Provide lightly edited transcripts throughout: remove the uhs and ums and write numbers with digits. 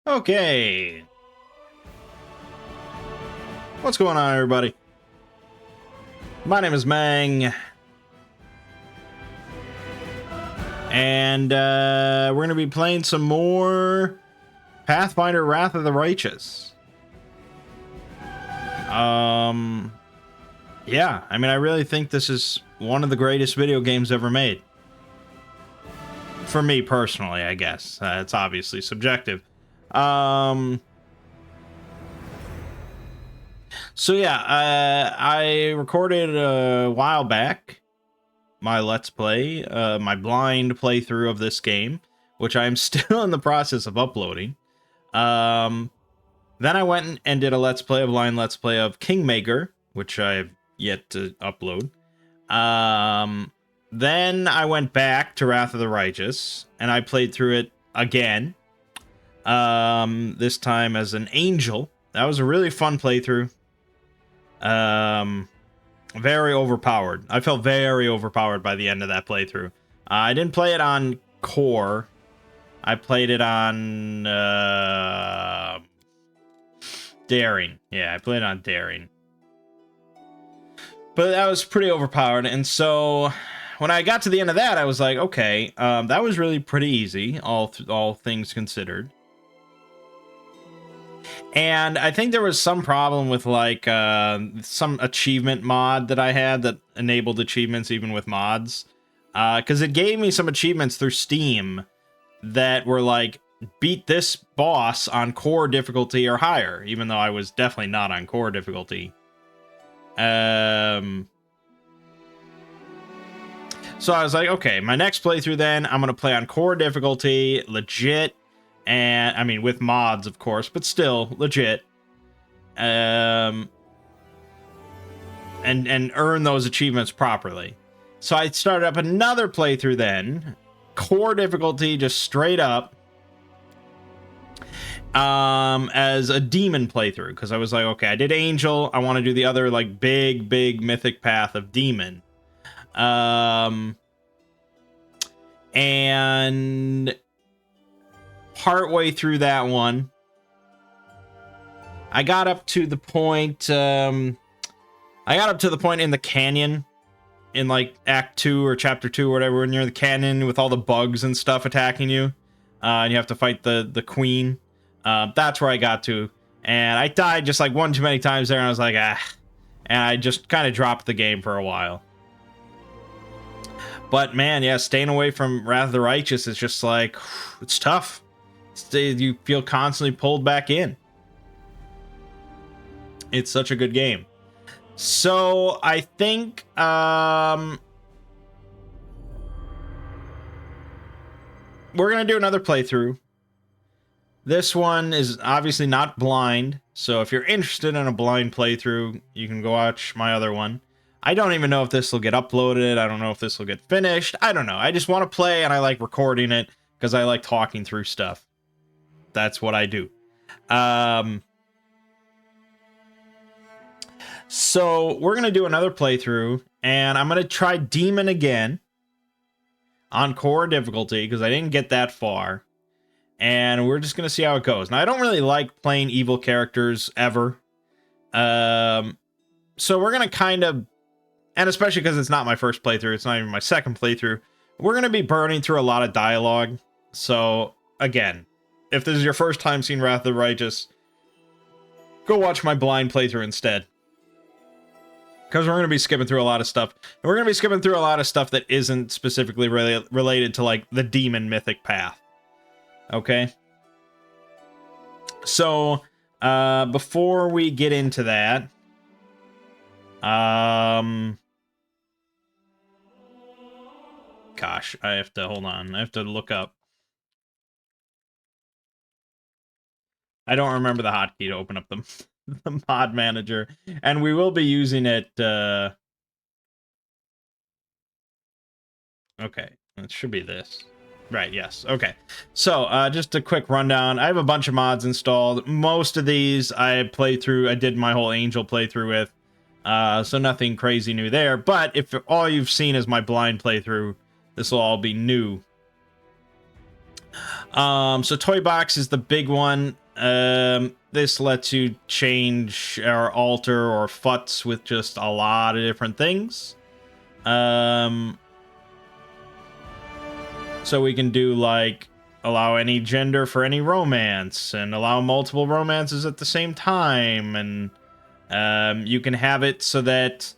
Okay. What's going on, everybody? My name is Mangg. And we're going to be playing some more Pathfinder Wrath of the Righteous. Yeah, I mean, I really think this is one of the greatest video games ever made. For me personally, I guess. It's obviously subjective. So yeah, I recorded a while back my Let's Play, my blind playthrough of this game, which I'm still in the process of uploading. Then I went and did a Let's Play, a blind Let's Play of Kingmaker, which I've yet to upload. Then I went back to Wrath of the Righteous, and I played through it again. This time as an angel. That was a really fun playthrough. Very overpowered. I felt very overpowered by the end of that playthrough. I didn't play it on core. I played it on daring. Yeah, I played it on daring. But that was pretty overpowered, and so when I got to the end of that, I was like, okay, that was really pretty easy, all things considered. And I think there was some problem with, like, some achievement mod that I had that enabled achievements even with mods. Because it gave me some achievements through Steam that were like, beat this boss on core difficulty or higher, even though I was definitely not on core difficulty. So I was like, okay, my next playthrough then, I'm going to play on core difficulty, legit. And I mean, with mods, of course, but still legit. And earn those achievements properly. So I started up another playthrough then, core difficulty, just straight up, as a demon playthrough, because I was like, okay, I did angel, I want to do the other like big mythic path of demon. And partway through that one, I got up to the point, in the canyon in like Act 2 or Chapter 2 or whatever, when you're in the canyon with all the bugs and stuff attacking you, and you have to fight the queen. That's where I got to, and I died just like one too many times there, and I was like, ah, and I just kind of dropped the game for a while. But man, yeah, staying away from Wrath of the Righteous is just like, it's tough. You feel constantly pulled back in. It's such a good game. So I think we're gonna do another playthrough. This one is obviously not blind, so if you're interested in a blind playthrough, you can go watch my other one. I don't even know if this will get uploaded. I don't know if this will get finished. I don't know. I just want to play, and I like recording it because I like talking through stuff. That's what I do. So we're going to do another playthrough, and I'm going to try Demon again on core difficulty because I didn't get that far. And we're just going to see how it goes. Now, I don't really like playing evil characters ever. So we're going to kind of, and especially because it's not my first playthrough, it's not even my second playthrough, we're going to be burning through a lot of dialogue. So, again, if this is your first time seeing Wrath of the Righteous, go watch my blind playthrough instead. Because we're going to be skipping through a lot of stuff. And we're going to be skipping through a lot of stuff that isn't specifically related to, like, the demon mythic path. Okay? So, before we get into that, gosh, I have to, hold on, I have to look up. I don't remember the hotkey to open up the mod manager, and we will be using it, okay, it should be this. Right, yes, okay. So, just a quick rundown. I have a bunch of mods installed. Most of these I did my whole Angel playthrough with, so nothing crazy new there. But if all you've seen is my blind playthrough, this will all be new. So Toy Box is the big one. This lets you change or alter or futz with just a lot of different things. So we can do like allow any gender for any romance and allow multiple romances at the same time, and you can have it so that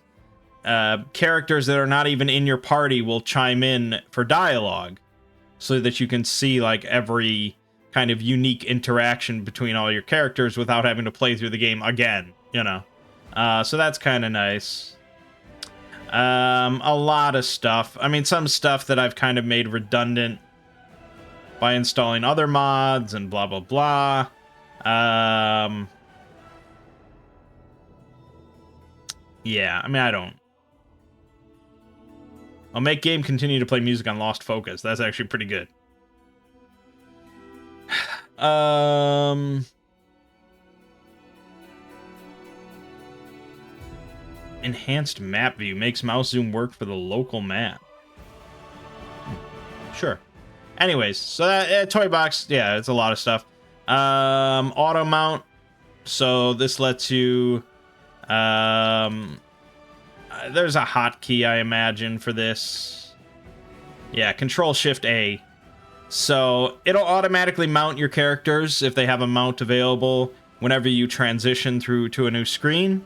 characters that are not even in your party will chime in for dialogue, so that you can see like every kind of unique interaction between all your characters without having to play through the game again, you know. So that's kind of nice. A lot of stuff. I mean, some stuff that I've kind of made redundant by installing other mods and blah, blah, blah. Yeah, I mean, I don't. I'll make game continue to play music on Lost Focus. That's actually pretty good. Enhanced map view makes mouse zoom work for the local map. Sure. Anyways, so that Toy Box, yeah, it's a lot of stuff. Auto mount. So this lets you there's a hotkey, I imagine, for this. Yeah, Control Shift A. So it'll automatically mount your characters if they have a mount available whenever you transition through to a new screen,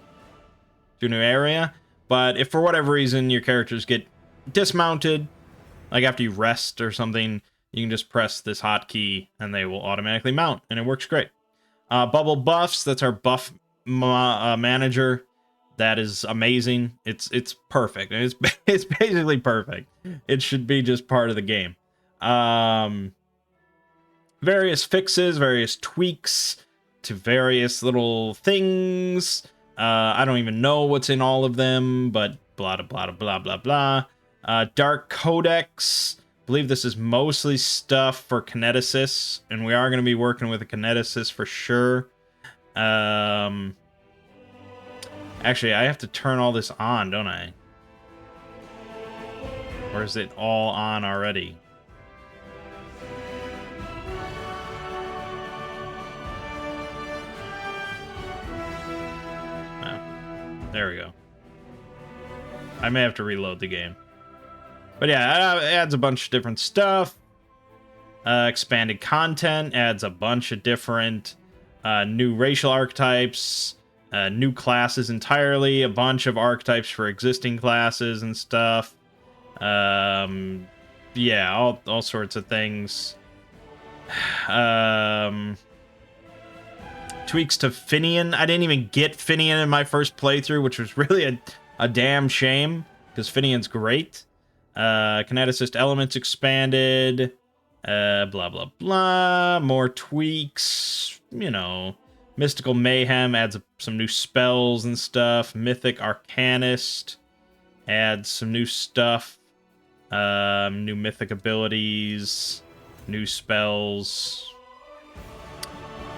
to a new area. But if for whatever reason your characters get dismounted, like after you rest or something, you can just press this hotkey and they will automatically mount, and it works great. Bubble buffs, that's our buff manager. That is amazing. It's perfect. It's basically perfect. It should be just part of the game. Various fixes, various tweaks to various little things. I don't even know what's in all of them, but blah blah blah blah blah blah. Dark Codex. I believe this is mostly stuff for kineticists, and we are going to be working with a kineticist for sure. Actually, I have to turn all this on, don't I? Or is it all on already? Oh, there we go. I may have to reload the game. But yeah, it adds a bunch of different stuff. Expanded content adds a bunch of different new racial archetypes. New classes entirely, a bunch of archetypes for existing classes and stuff. Yeah, all sorts of things. Tweaks to Finian. I didn't even get Finian in my first playthrough, which was really a damn shame, because Finian's great. Kineticist elements expanded. Blah, blah, blah. More tweaks, you know. Mystical Mayhem adds some new spells and stuff. Mythic Arcanist adds some new stuff. New mythic abilities. New spells.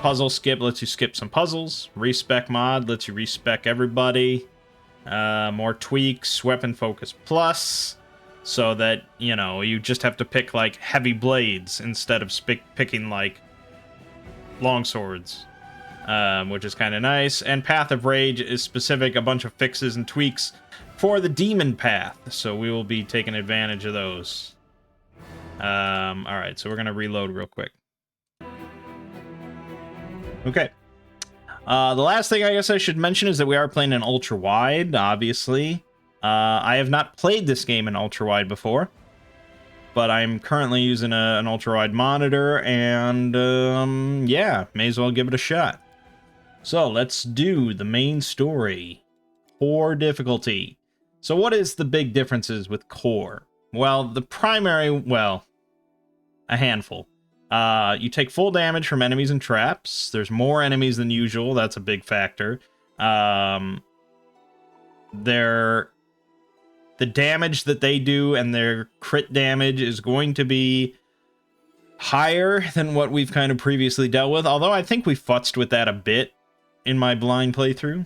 Puzzle Skip lets you skip some puzzles. Respec Mod lets you respec everybody. More tweaks. Weapon Focus Plus. So that, you know, you just have to pick, like, heavy blades instead of picking, like, long swords. Which is kind of nice. And Path of Rage is specific, a bunch of fixes and tweaks for the demon path. So we will be taking advantage of those. Alright, so we're going to reload real quick. Okay. The last thing I guess I should mention is that we are playing in ultra wide, obviously. I have not played this game in ultra wide before, but I'm currently using an ultra wide monitor, and yeah, may as well give it a shot. So let's do the main story. Core difficulty. So what is the big differences with core? Well, the primary, well, a handful. You take full damage from enemies and traps. There's more enemies than usual. That's a big factor. The damage that they do and their crit damage is going to be higher than what we've kind of previously dealt with. Although I think we futzed with that a bit in my blind playthrough.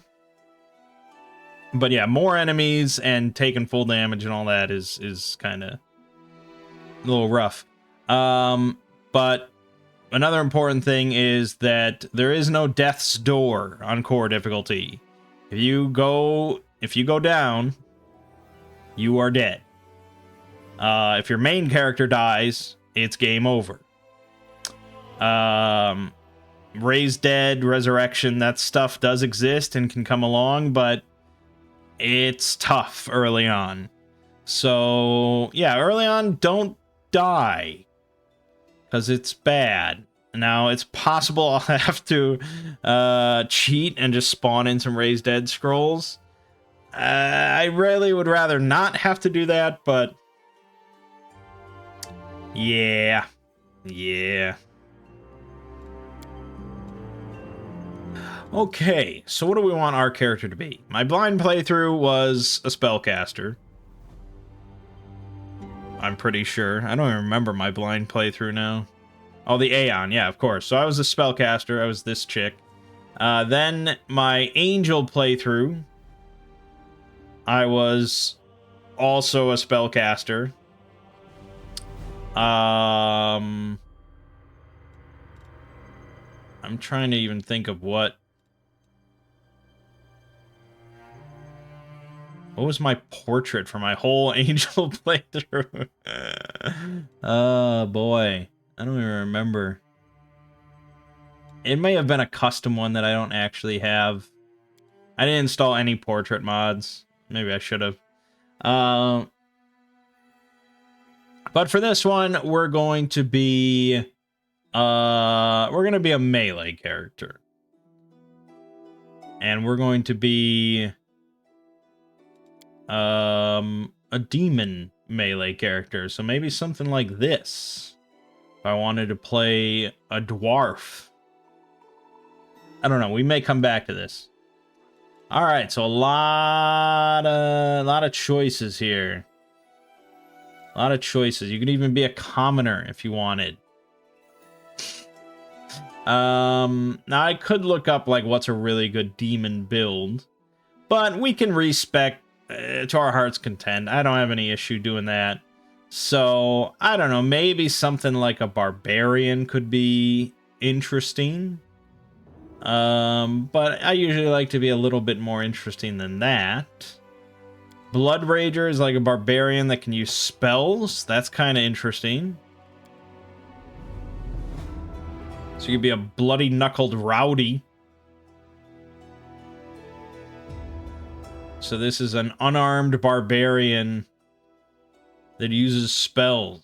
But yeah, more enemies and taking full damage and all that is kind of a little rough. But another important thing is that there is no death's door on core difficulty. If you go down, you are dead. If your main character dies, it's game over. Raised dead, resurrection, that stuff does exist and can come along, but it's tough early on. So, yeah, early on, don't die, because it's bad. Now, it's possible I'll have to cheat and just spawn in some raised dead scrolls. I really would rather not have to do that, but yeah. Okay, so what do we want our character to be? My blind playthrough was a spellcaster. I'm pretty sure. I don't even remember my blind playthrough now. Oh, the Aeon, yeah, of course. So I was a spellcaster. I was this chick. Then my angel playthrough, I was also a spellcaster. I'm trying to even think of what was my portrait for my whole angel playthrough? Oh boy, I don't even remember. It may have been a custom one that I don't actually have. I didn't install any portrait mods. Maybe I should have. But for this one, we're going to be a melee character. And we're going to be a demon melee character. So maybe something like this. If I wanted to play a dwarf. I don't know. We may come back to this. All right, so a lot of choices here. A lot of choices. You could even be a commoner if you wanted. Now I could look up like what's a really good demon build, but we can respec to our heart's content. I don't have any issue doing that. So I don't know. Maybe something like a barbarian could be interesting. But I usually like to be a little bit more interesting than that. Blood Rager is like a barbarian that can use spells. That's kind of interesting. So you could be a bloody-knuckled rowdy. So this is an unarmed barbarian that uses spells.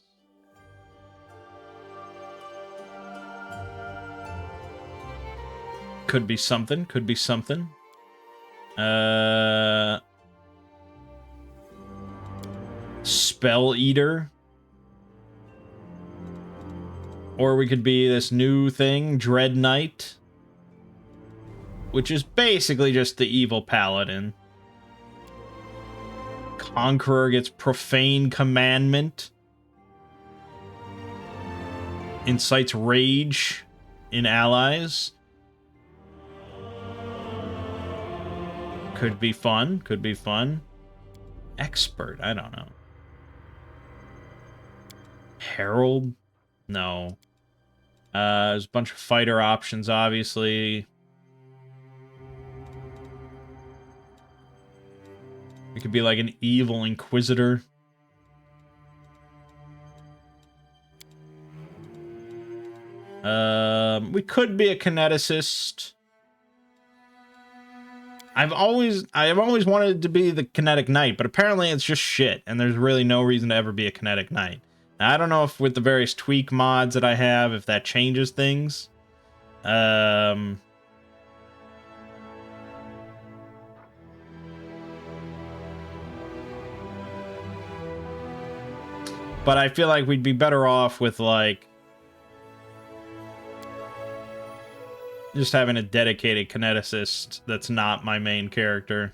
Could be something. Could be something. Spell Eater. Or we could be this new thing, Dread Knight. Which is basically just the evil paladin. Conqueror gets Profane Commandment. Incites rage in allies. Could be fun. Could be fun. Expert. I don't know. Herald? No. There's a bunch of fighter options, obviously. It could be like an evil inquisitor. We could be a kineticist. I've always wanted to be the kinetic knight, but apparently it's just shit, and there's really no reason to ever be a kinetic knight. Now, I don't know if with the various tweak mods that I have, if that changes things. But I feel like we'd be better off with, like, just having a dedicated kineticist that's not my main character.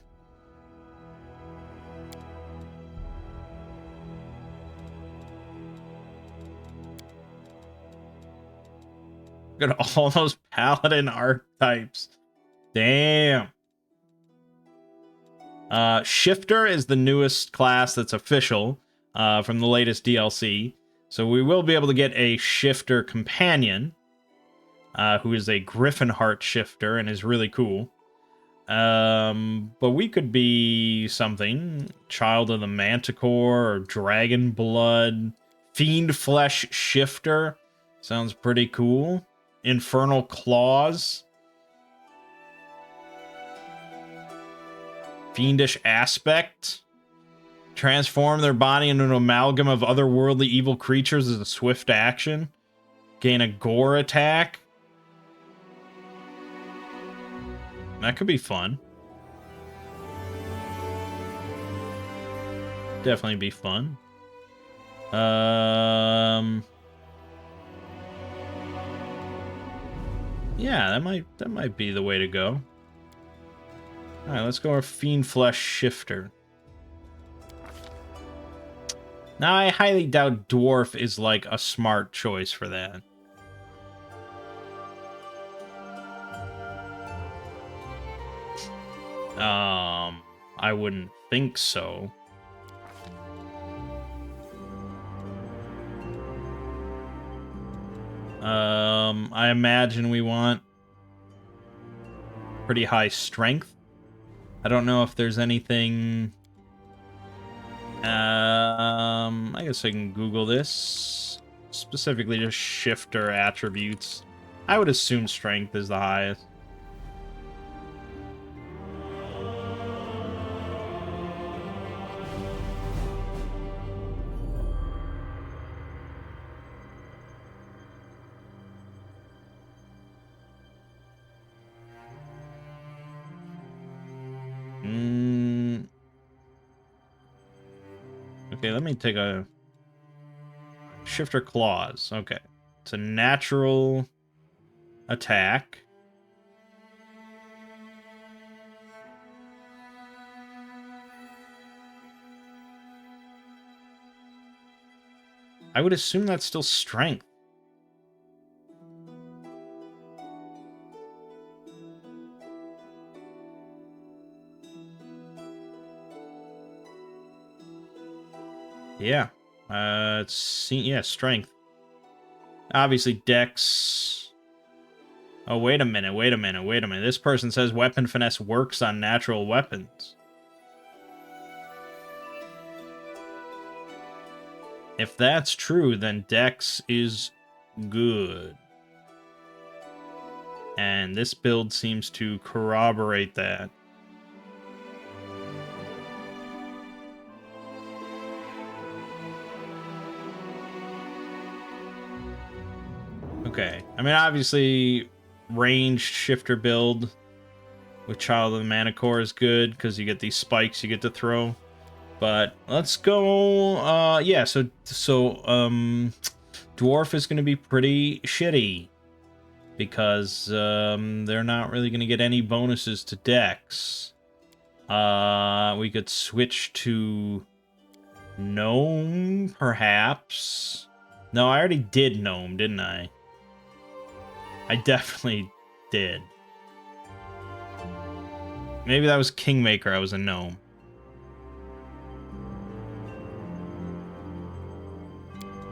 Look at all those paladin archetypes. Damn. Shifter is the newest class that's official from the latest DLC. So we will be able to get a shifter companion, who is a Griffin Heart shifter and is really cool. But we could be something. Child of the Manticore or Dragon Blood. Fiend Flesh Shifter. Sounds pretty cool. Infernal Claws. Fiendish Aspect. Transform their body into an amalgam of otherworldly evil creatures as a swift action. Gain a gore attack. That could be fun. Definitely be fun. Yeah, that might be the way to go. All right, let's go with Fiend Flesh Shifter. Now, I highly doubt Dwarf is like a smart choice for that. I wouldn't think so. I imagine we want pretty high strength. I don't know if there's anything. I guess I can Google this. Specifically, just shifter attributes. I would assume strength is the highest. Okay, let me take a shifter claws. Okay, it's a natural attack. I would assume that's still strength. Yeah. Yeah, strength. Obviously, dex. Oh, wait a minute. This person says weapon finesse works on natural weapons. If that's true, then dex is good. And this build seems to corroborate that. Okay. I mean, obviously, ranged shifter build with Child of the Manticore is good because you get these spikes you get to throw. But let's go. Yeah. So Dwarf is going to be pretty shitty because they're not really going to get any bonuses to Dex. We could switch to Gnome, perhaps. No, I already did Gnome, didn't I? I definitely did. Maybe that was Kingmaker. I was a gnome.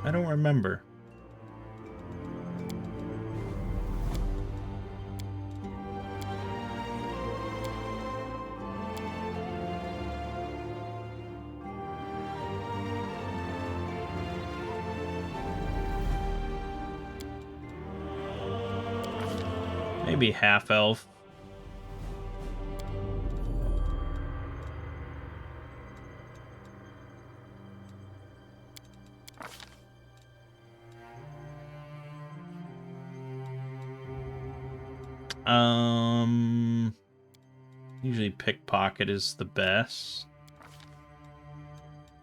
I don't remember. Maybe half elf. Usually pickpocket is the best.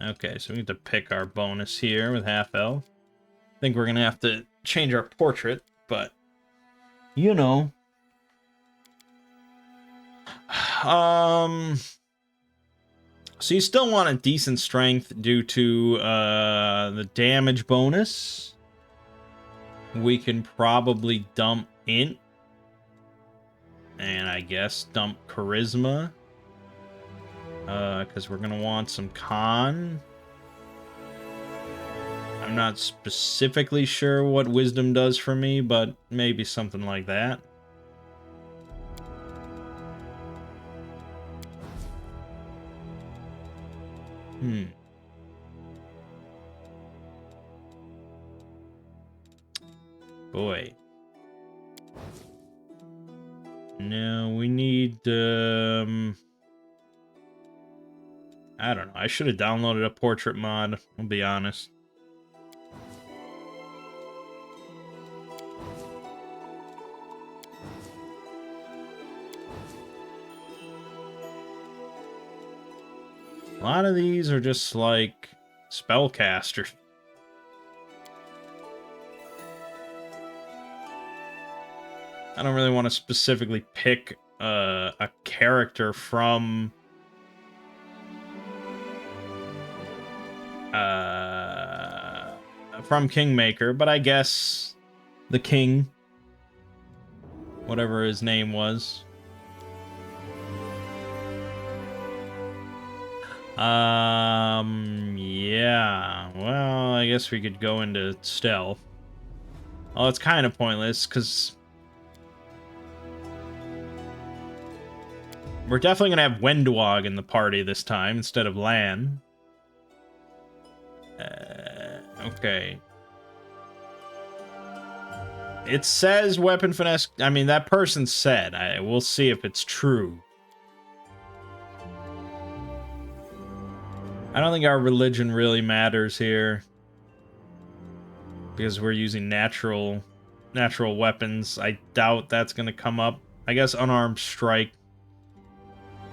Okay, so we need to pick our bonus here with half elf. I think we're gonna have to change our portrait, but you know. So you still want a decent strength due to the damage bonus. We can probably dump int. And I guess dump charisma. Because we're going to want some con. I'm not specifically sure what wisdom does for me, but maybe something like that. Boy. No, we need, I don't know. I should have downloaded a portrait mod, I'll be honest. A lot of these are just like spellcasters. I don't really want to specifically pick a character from Kingmaker, but I guess the king, whatever his name was. Yeah. Well, I guess we could go into stealth. Oh, it's kind of pointless because we're definitely gonna have Wendwog in the party this time instead of Lan. Okay. It says weapon finesse. I mean, that person said. We'll see if it's true. I don't think our religion really matters here, because we're using natural weapons. I doubt that's gonna come up. I guess unarmed strike.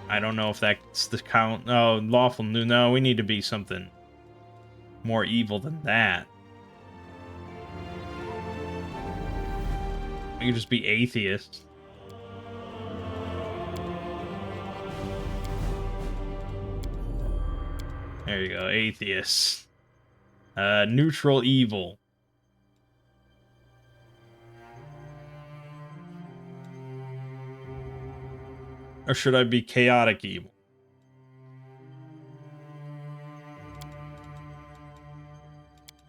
I don't know if that's the count. Oh, lawful new. No, we need to be something more evil than that. We could just be atheist. There you go, atheist. Neutral evil. Or should I be chaotic evil?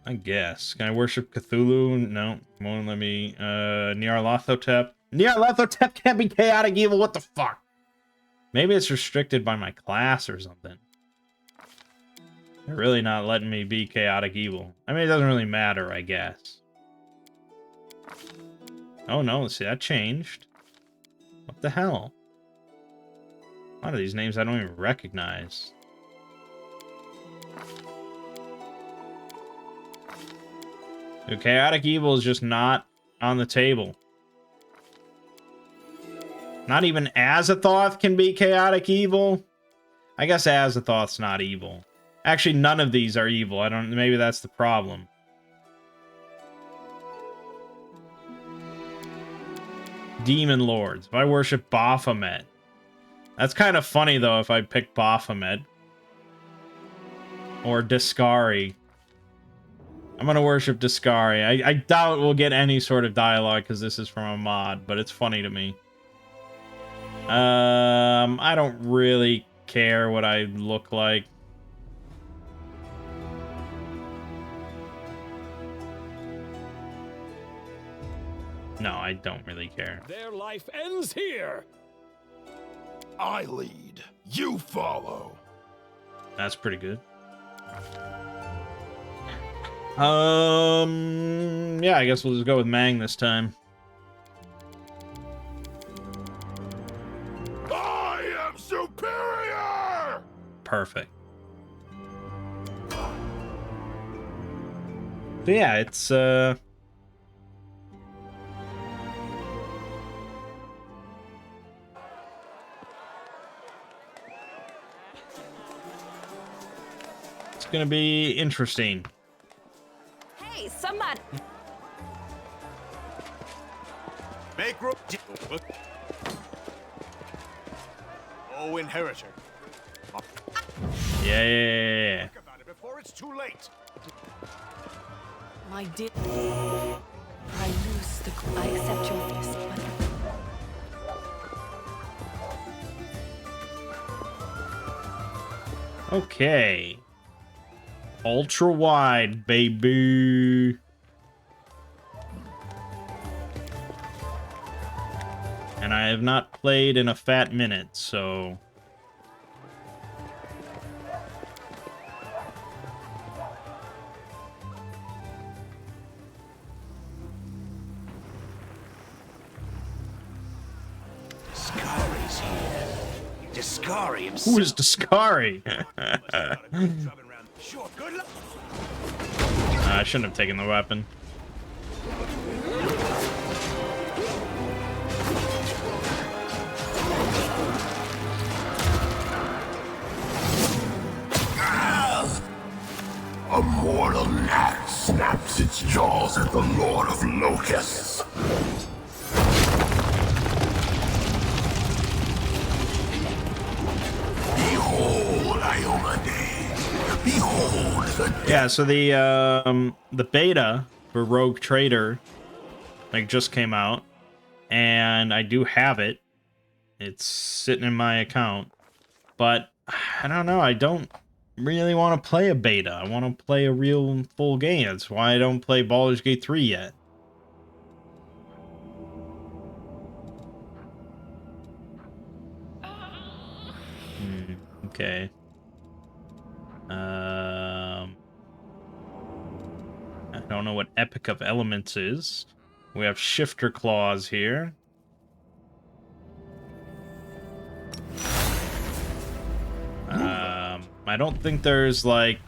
I guess. Can I worship Cthulhu? No. Won't let me. Nyarlathotep. Nyarlathotep can't be chaotic evil. What the fuck? Maybe it's restricted by my class or something. They're really not letting me be chaotic evil. I mean, it doesn't really matter, I guess. Oh no, let's see, that changed. What the hell? A lot of these names I don't even recognize. Dude, chaotic evil is just not on the table. Not even Azathoth can be chaotic evil? I guess Azathoth's not evil. Actually, none of these are evil. I don't... Maybe that's the problem. Demon Lords. If I worship Baphomet. That's kind of funny, though, if I pick Baphomet. Or Discari. I'm gonna worship Discari. I doubt we'll get any sort of dialogue because this is from a mod, but it's funny to me. I don't really care what I look like. No, I don't really care. Their life ends here. I lead, you follow. That's pretty good. Yeah, I guess we'll just go with Mangg this time. I am superior! Perfect. But yeah, it's gonna be interesting. Hey, somebody! Make room. Oh, inheritor. Yeah. Think about it before it's too late. My dear, I lose the. I accept your fist, but Okay. Ultra wide, baby. And I have not played in a fat minute, so... Discari's here. Discari himself. Who is Discari? Sure, good luck. I shouldn't have taken the weapon. A mortal gnat snaps its jaws at the Lord of Locusts. Behold, Iomade. Behold the Yeah, so the beta for Rogue Trader like just came out, and I do have it. It's sitting in my account, but I don't know. I don't really want to play a beta. I want to play a real full game. That's why I don't play Baldur's Gate 3 yet. Okay. I don't know what Epic of Elements is. We have Shifter Claws here. I don't think there's like...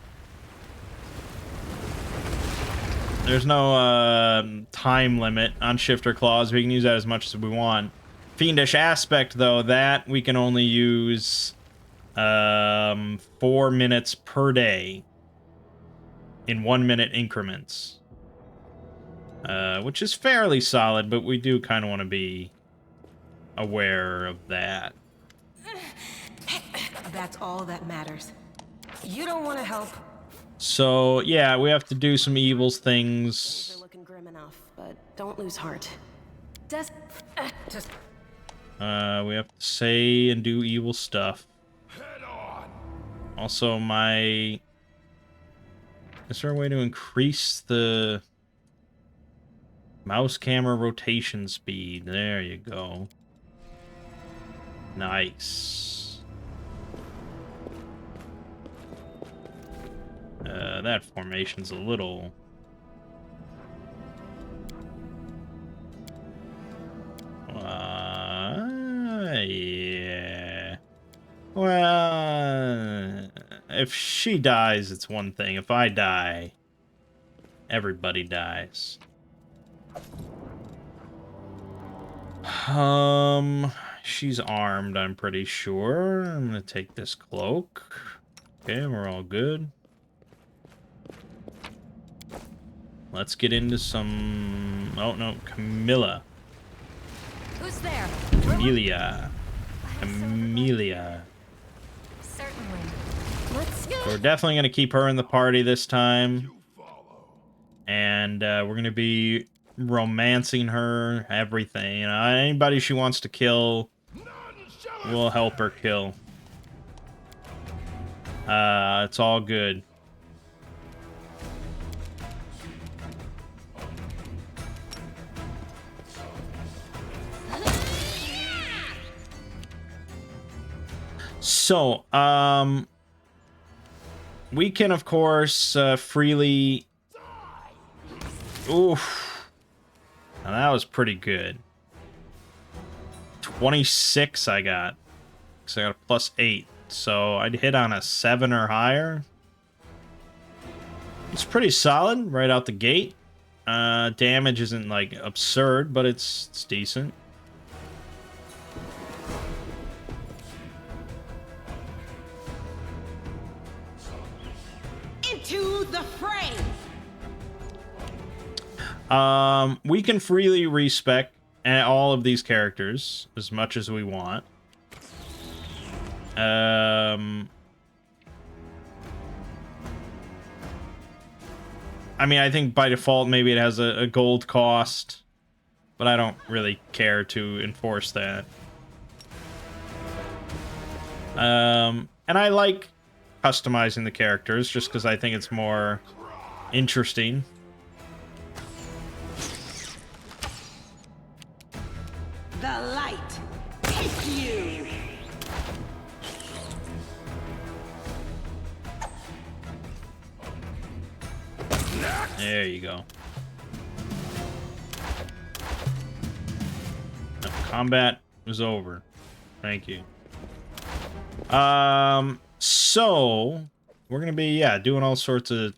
There's no time limit on Shifter Claws. We can use that as much as we want. Fiendish Aspect, though, that we can only use 4 minutes per day in 1 minute increments. Which is fairly solid, but we do kind of want to be aware of that. That's all that matters. You don't want to help. So, yeah, we have to do some evils They're things. looking grim enough, but don't lose heart. Just... We have to say and do evil stuff. head on. Also, my... Is there a way to increase the mouse camera rotation speed? There you go. Nice. That formation's a little... yeah. Well, if she dies, it's one thing. If I die, everybody dies. She's armed, I'm pretty sure. I'm gonna take this cloak. Okay, we're all good. Let's get into some... Oh, no, Camilla. Who's there? Camellia. Camellia. Certainly. Let's go. So we're definitely going to keep her in the party this time. And we're going to be romancing her, everything. You know, anybody she wants to kill, we'll help her kill. It's all good. So, we can, of course, freely... Oof. Now, that was pretty good. 26 I got. Because I got a +8. So, I'd hit on a 7 or higher. It's pretty solid right out the gate. Damage isn't, like, absurd, but it's decent. Into the fray! We can freely respec all of these characters as much as we want. I mean, I think by default maybe it has a gold cost, but I don't really care to enforce that. And I like customizing the characters just because I think it's more interesting. The light take you. There you go. No, combat was over. Thank you. So we're gonna be doing all sorts of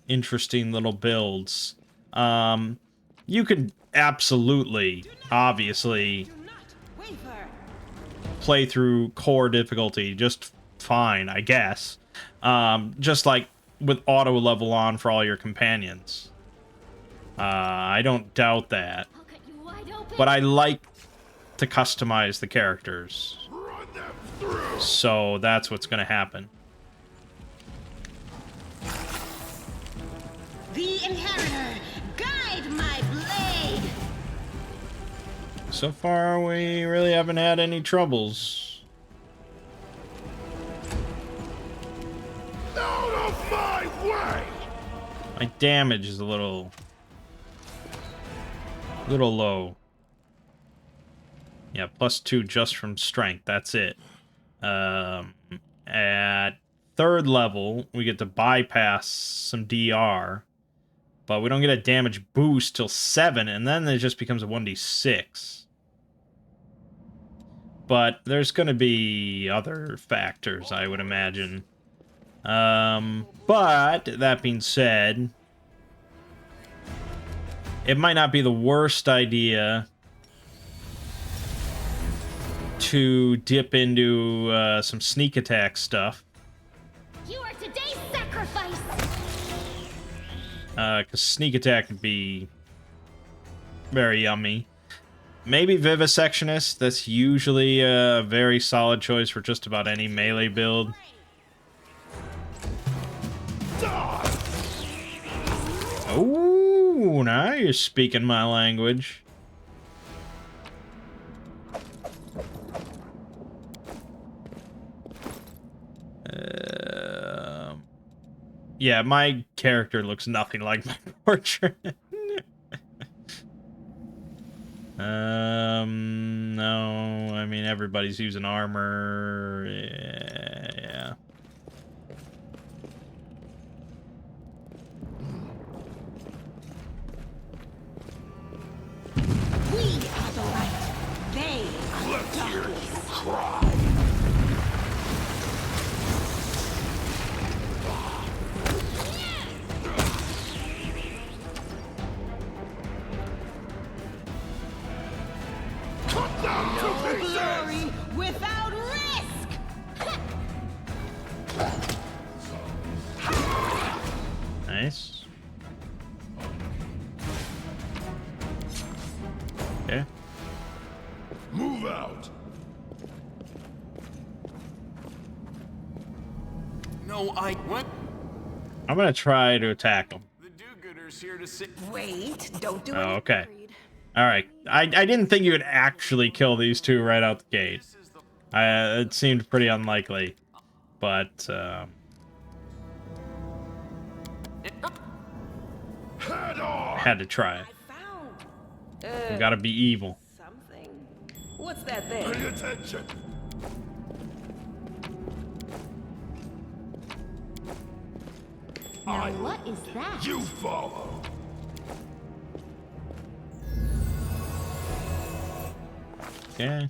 interesting little builds. You could absolutely, obviously, play through core difficulty just fine, I guess. Just like with auto level on for all your companions. I don't doubt that. But I like to customize the characters. So that's what's going to happen. The inheritor, guide my blade. So far, we really haven't had any troubles. Out of my way! My damage is a little low. Yeah, +2 just from strength. That's it. At 3rd level, we get to bypass some DR, but we don't get a damage boost till 7, and then it just becomes a 1d6. But there's going to be other factors, I would imagine. But that being said, it might not be the worst idea to dip into some sneak attack stuff. You are today's sacrifice. Because sneak attack would be very yummy. Maybe Vivisectionist. That's usually a very solid choice for just about any melee build. Oh, now you're speaking my language. Yeah, my character looks nothing like my portrait. No, I mean, everybody's using armor. Yeah. We are the light. They are the darkness. Cry. Cut down to No pieces! glory without risk. Nice. Okay. Move out! No, I went. I'm gonna try to attack him. The do-gooder's here to sit. Wait, don't do Oh, it. okay. Alright. I didn't think you would actually kill these two right out the gate. It seemed pretty unlikely. But, Head on! had to try it. Found You gotta be evil. something. What's that thing? Pay attention! Now what is that? You follow! Okay.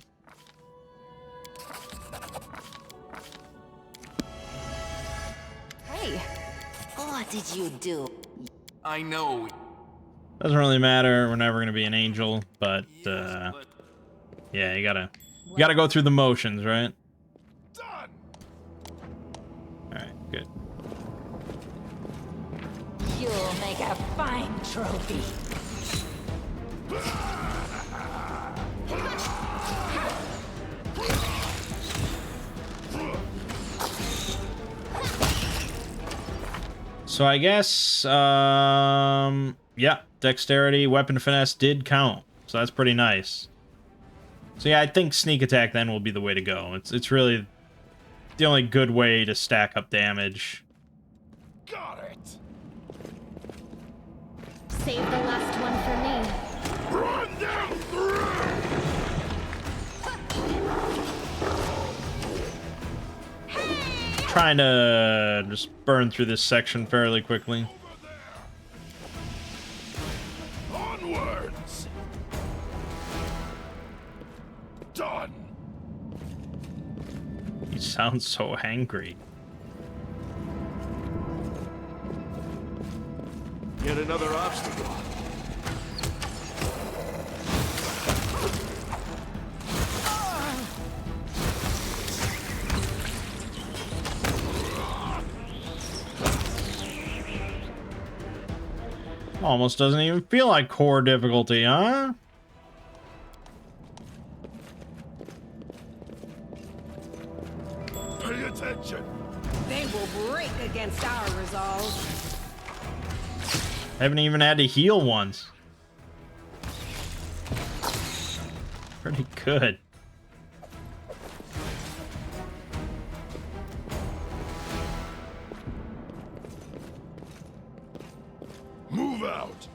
Hey, what did you do? I know. Doesn't really matter. We're never gonna be an angel, but, yeah, you gotta go through the motions, right? Done! Alright, good. You'll make a fine trophy. So I guess, yeah, dexterity, weapon finesse did count. So that's pretty nice. So yeah, I think sneak attack then will be the way to go. It's really the only good way to stack up damage. Got it! Save the last one for me. Run them through! Trying to just burn through this section fairly quickly. Onwards! Done! He sounds so angry. Yet another obstacle. Almost doesn't even feel like core difficulty, huh? Pay attention! They will break against our resolve. Haven't even had to heal once. Pretty good. Move out!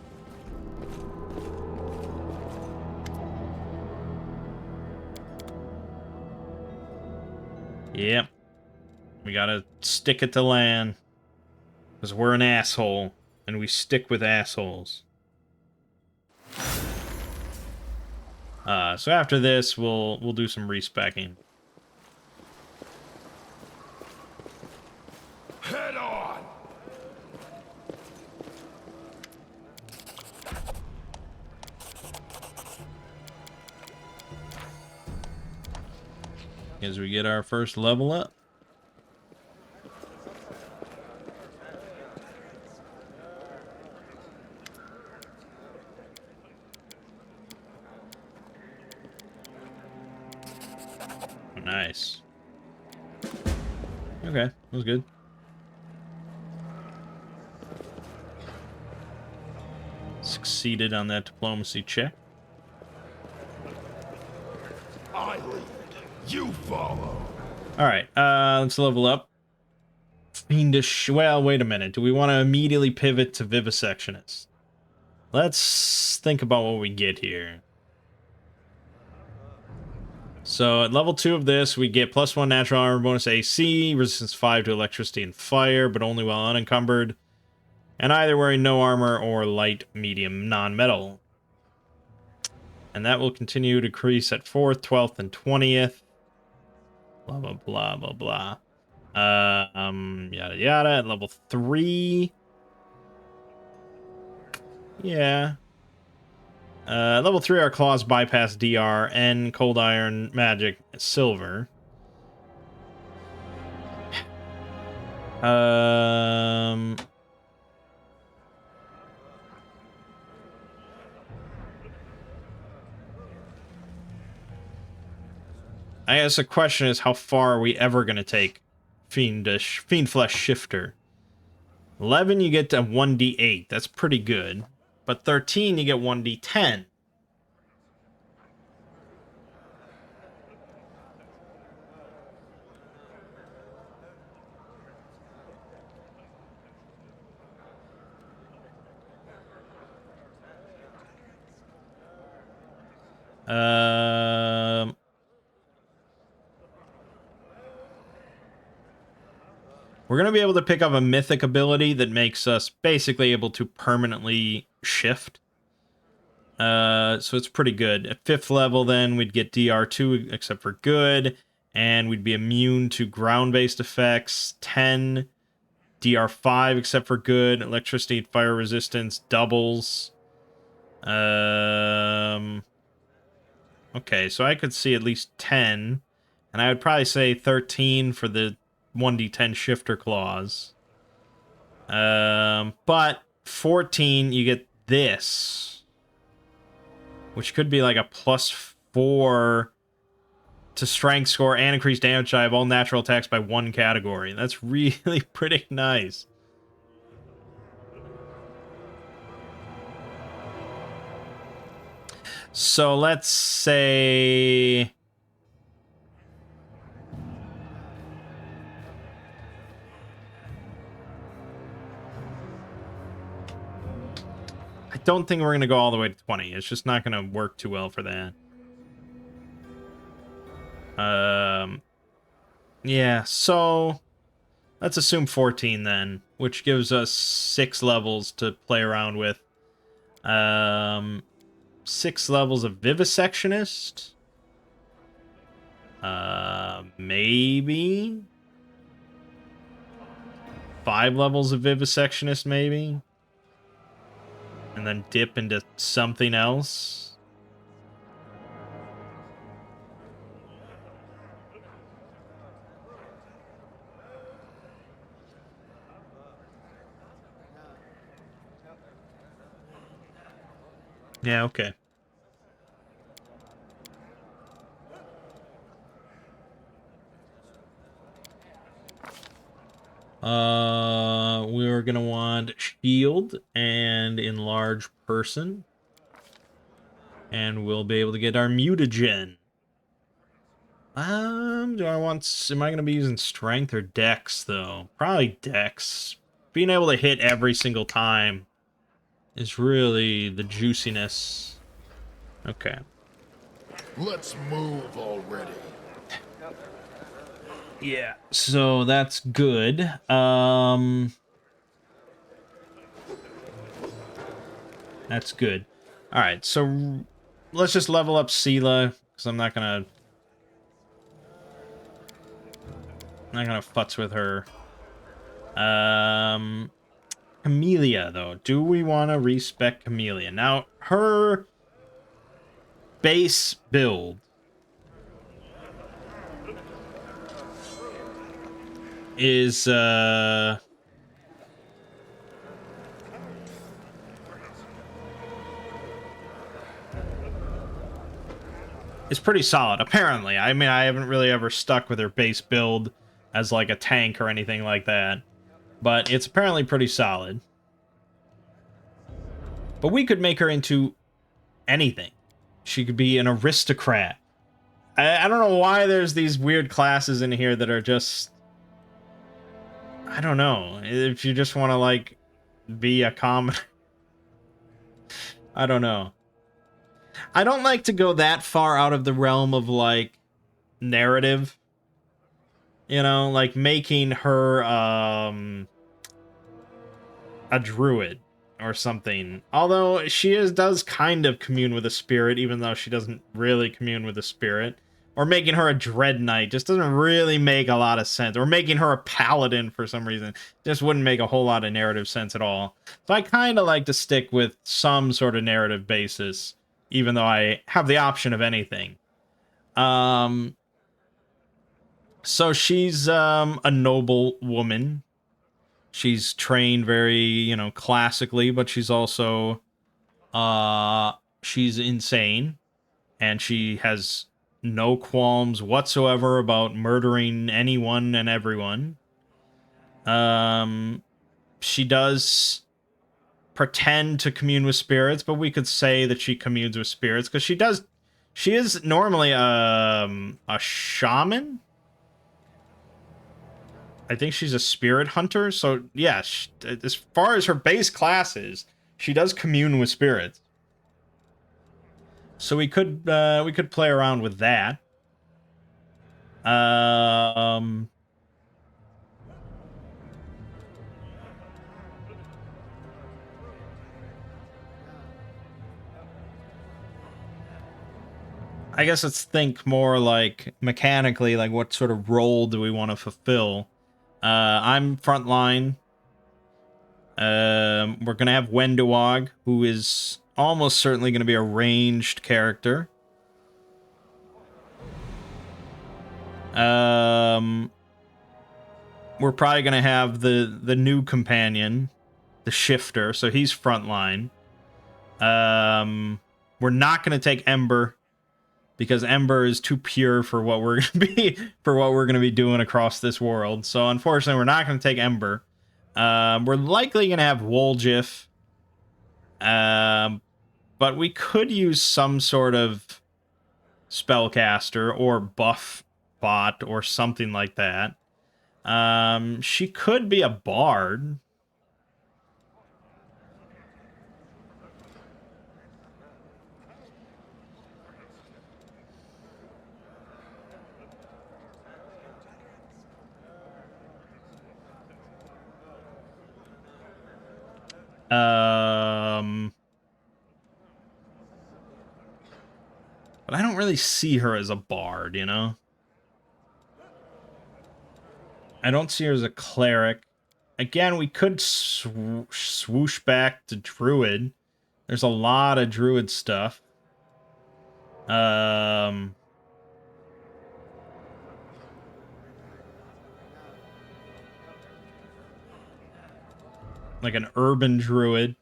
Yep. We gotta stick it to land. Because we're an asshole. And we stick with assholes. So after this, we'll do some respecking. Head on! As we get our first level up. Nice. Okay, that was good. Succeeded on that diplomacy check. I lead. You follow. Alright, let's level up. Fiendish. Well, wait a minute. Do we want to immediately pivot to Vivisectionist? Let's think about what we get here. So at level 2 of this, we get +1 natural armor bonus AC, resistance 5 to electricity and fire, but only while unencumbered, and either wearing no armor or light, medium, non-metal. And that will continue to decrease at 4th, 12th, and 20th. Blah, blah, blah, blah, blah. Yada, yada. At level 3. Yeah. Level 3, our claws bypass DR and cold iron, magic, silver. I guess the question is, how far are we ever going to take Fiend Flesh Shifter? 11, you get to 1d8. That's pretty good. But 13, you get 1d10. We're going to be able to pick up a mythic ability that makes us basically able to permanently shift. So it's pretty good. At 5th level, then, we'd get DR2, except for good, and we'd be immune to ground-based effects. 10, DR5, except for good. Electricity and fire resistance doubles. Okay, so I could see at least 10, and I would probably say 13 for the 1d10 shifter claws. But 14, you get this, which could be like a +4 to strength score and increased damage die of all natural attacks by 1 category. That's really pretty nice. So let's say don't think we're going to go all the way to 20. It's just not going to work too well for that. Yeah, so let's assume 14 then, which gives us 6 levels to play around with. 6 levels of Vivisectionist. Maybe 5 levels of Vivisectionist, maybe. And then dip into something else. Yeah, okay. We're gonna want shield and enlarge person. And we'll be able to get our mutagen. Do I want... Am I gonna be using strength or dex, though? Probably dex. Being able to hit every single time is really the juiciness. Okay. Let's move already. Yeah, so that's good. That's good. All right, so let's just level up Sela, because I'm not gonna futz with her. Camellia, though. Do we want to respec Camellia? Now, her base build is, it's pretty solid, apparently. I mean, I haven't really ever stuck with her base build as, like, a tank or anything like that. But it's apparently pretty solid. But we could make her into anything. She could be an aristocrat. I don't know why there's these weird classes in here that are just... I don't know. If you just want to, like, be a common... I don't know. I don't like to go that far out of the realm of, like, narrative. You know, like making her, a druid or something. Although she does kind of commune with a spirit, even though she doesn't really commune with a spirit. Or making her a dread knight just doesn't really make a lot of sense. Or making her a paladin for some reason just wouldn't make a whole lot of narrative sense at all. So I kind of like to stick with some sort of narrative basis, even though I have the option of anything. So she's a noble woman. She's trained very, you know, classically, but she's also she's insane, and she has no qualms whatsoever about murdering anyone and everyone. She does pretend to commune with spirits, but we could say that she communes with spirits because she is normally a shaman. I think she's a spirit hunter, so yeah, as far as her base classes, she does commune with spirits. So we could play around with that. I guess let's think more like mechanically, like what sort of role do we want to fulfill? I'm frontline. We're gonna have Wendowog, who is almost certainly gonna be a ranged character. We're probably gonna have the new companion, the Shifter, so he's frontline. We're not gonna take Ember, because Ember is too pure for what we're gonna be doing across this world. So unfortunately, we're not gonna take Ember. We're likely gonna have Woljif, but we could use some sort of spellcaster or buff bot or something like that. She could be a bard. But I don't really see her as a bard, you know? I don't see her as a cleric. Again, we could swoosh back to druid. There's a lot of druid stuff. Like an urban druid.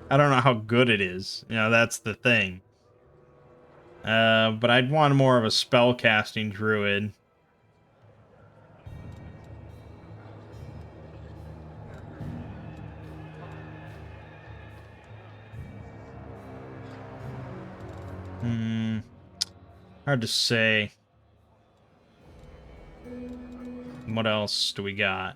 I don't know how good it is. You know, that's the thing. But I'd want more of a spellcasting druid. Hard to say. What else do we got?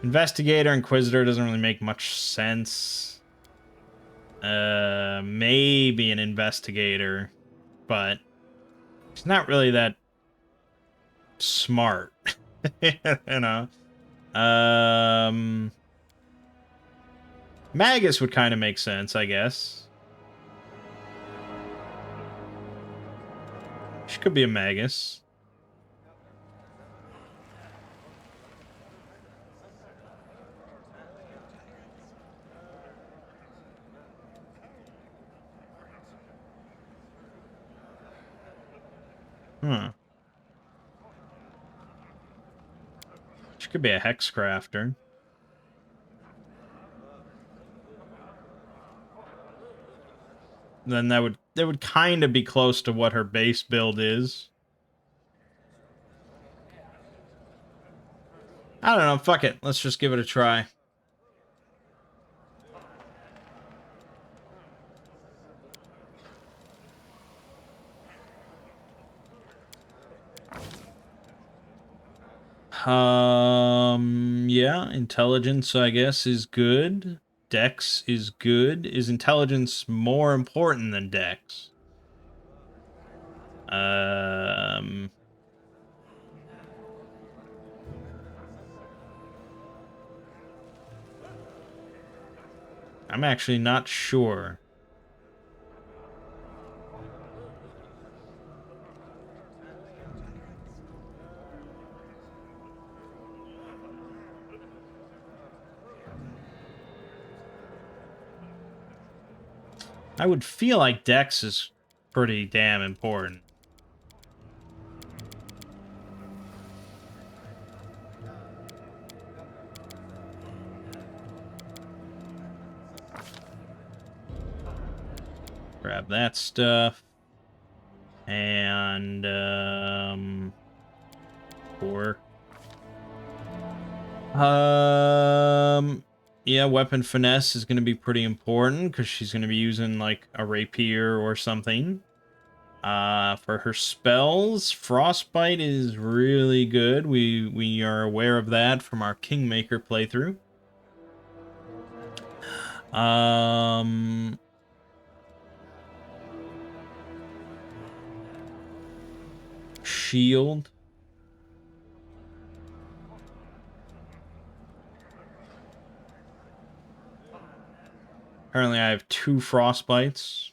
Investigator, Inquisitor doesn't really make much sense. Maybe an investigator, but he's not really that smart. You know? Magus would kind of make sense, I guess. She could be a Magus. She could be a Hexcrafter. Then that would kind of be close to what her base build is. I don't know, fuck it. Let's just give it a try. Yeah, intelligence, I guess, is good. Dex is good. Is intelligence more important than Dex? I'm actually not sure. I would feel like Dex is pretty damn important. Grab that stuff. And, yeah, weapon finesse is going to be pretty important because she's going to be using like a rapier or something. For her spells, frostbite is really good. We are aware of that from our Kingmaker playthrough. Shield. Apparently I have 2 frostbites.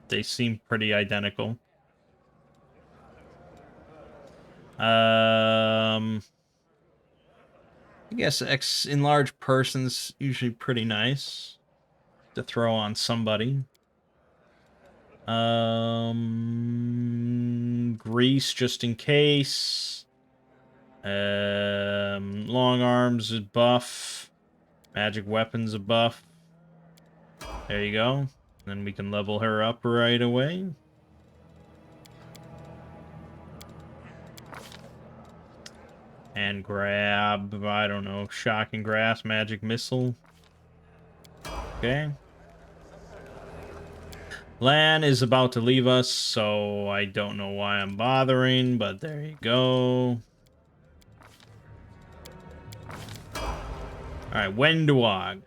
They seem pretty identical. I guess enlarged person's usually pretty nice to throw on somebody. Grease just in case. Long arms is buff. Magic weapons a buff. There you go. Then we can level her up right away. And grab, I don't know, shocking grass, magic missile. Okay. Lan is about to leave us, so I don't know why I'm bothering, but there you go. Alright, Wendwog.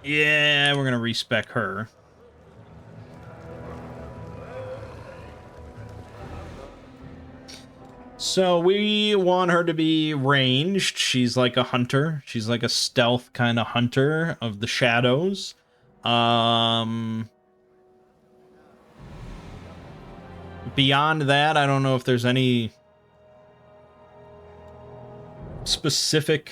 Yeah, we're gonna respec her. So we want her to be ranged. She's like a hunter. She's like a stealth kind of hunter of the shadows. Beyond that, I don't know if there's any specific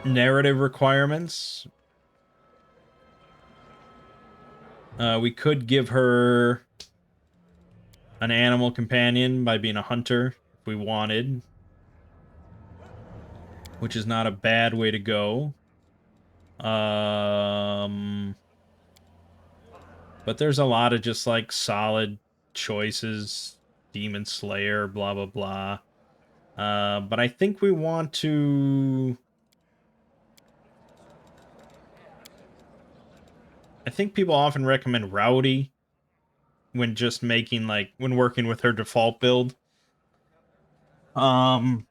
narrative requirements. We could give her an animal companion by being a hunter if we wanted, which is not a bad way to go. But there's a lot of just like solid choices. Demon Slayer, blah blah blah. But I think we want to. I think people often recommend Rowdy when just making like when working with her default build. Because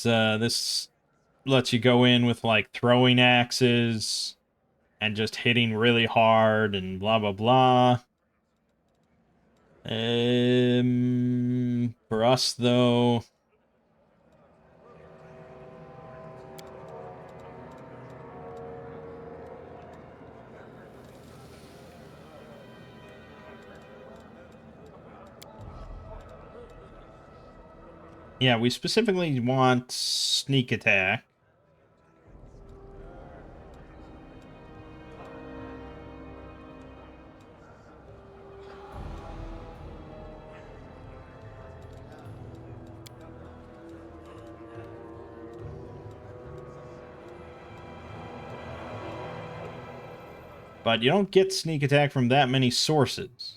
this lets you go in with like throwing axes and just hitting really hard and blah blah blah. For us though, yeah, we specifically want sneak attack. But you don't get sneak attack from that many sources.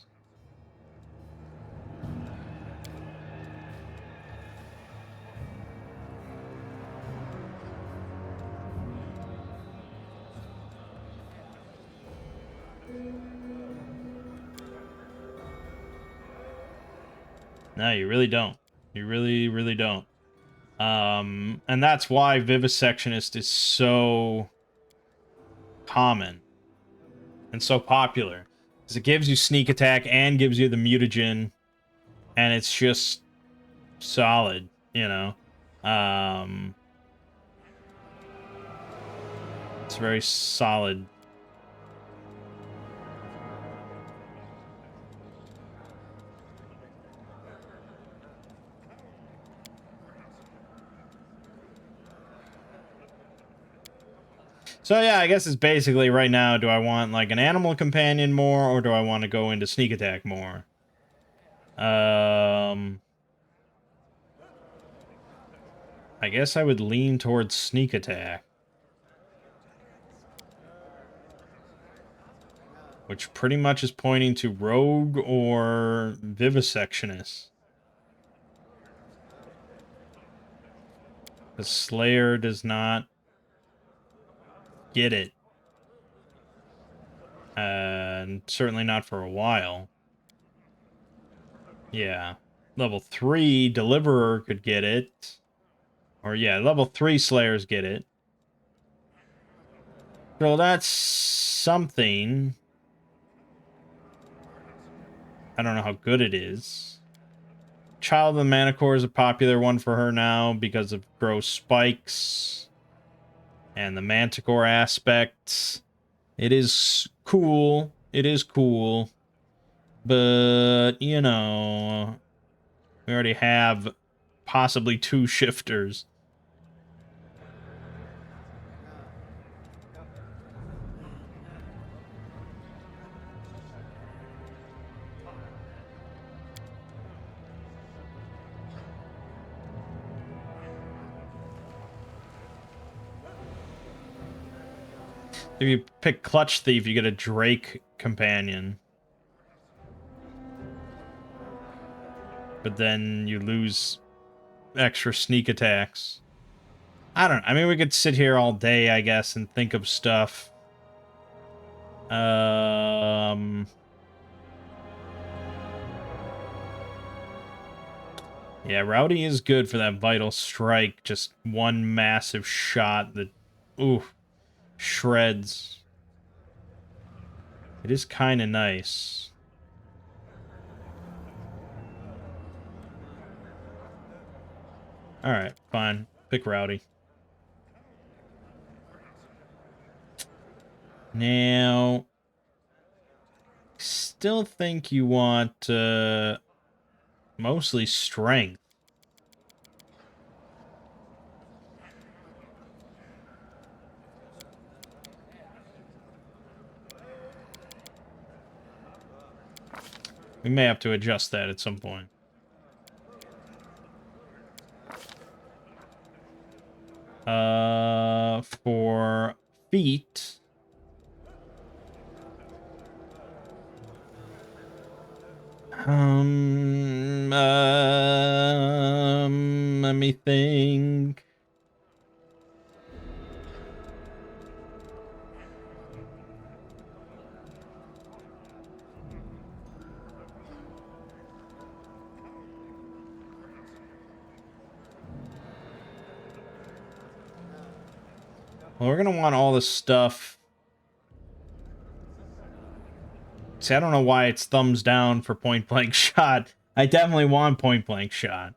No, you really don't. You really, really don't. And that's why Vivisectionist is so common and so popular. Because it gives you sneak attack and gives you the mutagen, and it's just solid, you know. It's very solid. So yeah, I guess it's basically right now, do I want like an animal companion more, or do I want to go into sneak attack more? I guess I would lean towards sneak attack. Which pretty much is pointing to rogue or vivisectionist. The Slayer does not get it. And certainly not for a while. Yeah. Level 3 Deliverer could get it. Or yeah, level 3 Slayers get it. So that's something. I don't know how good it is. Child of the Manicore is a popular one for her now because of gross spikes and the Manticore aspects. It is cool. It is cool. But, you know, we already have possibly 2 shifters. If you pick Clutch Thief, you get a Drake companion. But then you lose extra sneak attacks. I don't know. I mean, we could sit here all day, I guess, and think of stuff. Yeah, Rowdy is good for that vital strike. Just one massive shot that, ooh, shreds. It is kind of nice. Alright, fine. Pick Rowdy. Now, still think you want mostly strength. We may have to adjust that at some point. For feet. Let me think. Well, we're gonna want all this stuff. See, I don't know why it's thumbs down for point blank shot. I definitely want point blank shot.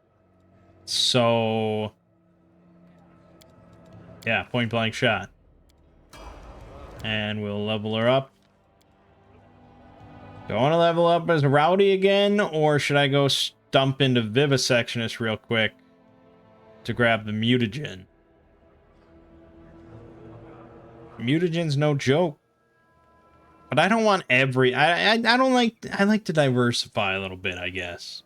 So, yeah, point blank shot. And we'll level her up. Do I want to level up as Rowdy again, or should I go stump into Vivisectionist real quick to grab the mutagen? Mutagen's no joke. But I don't want every... I don't like... I like to diversify a little bit, I guess.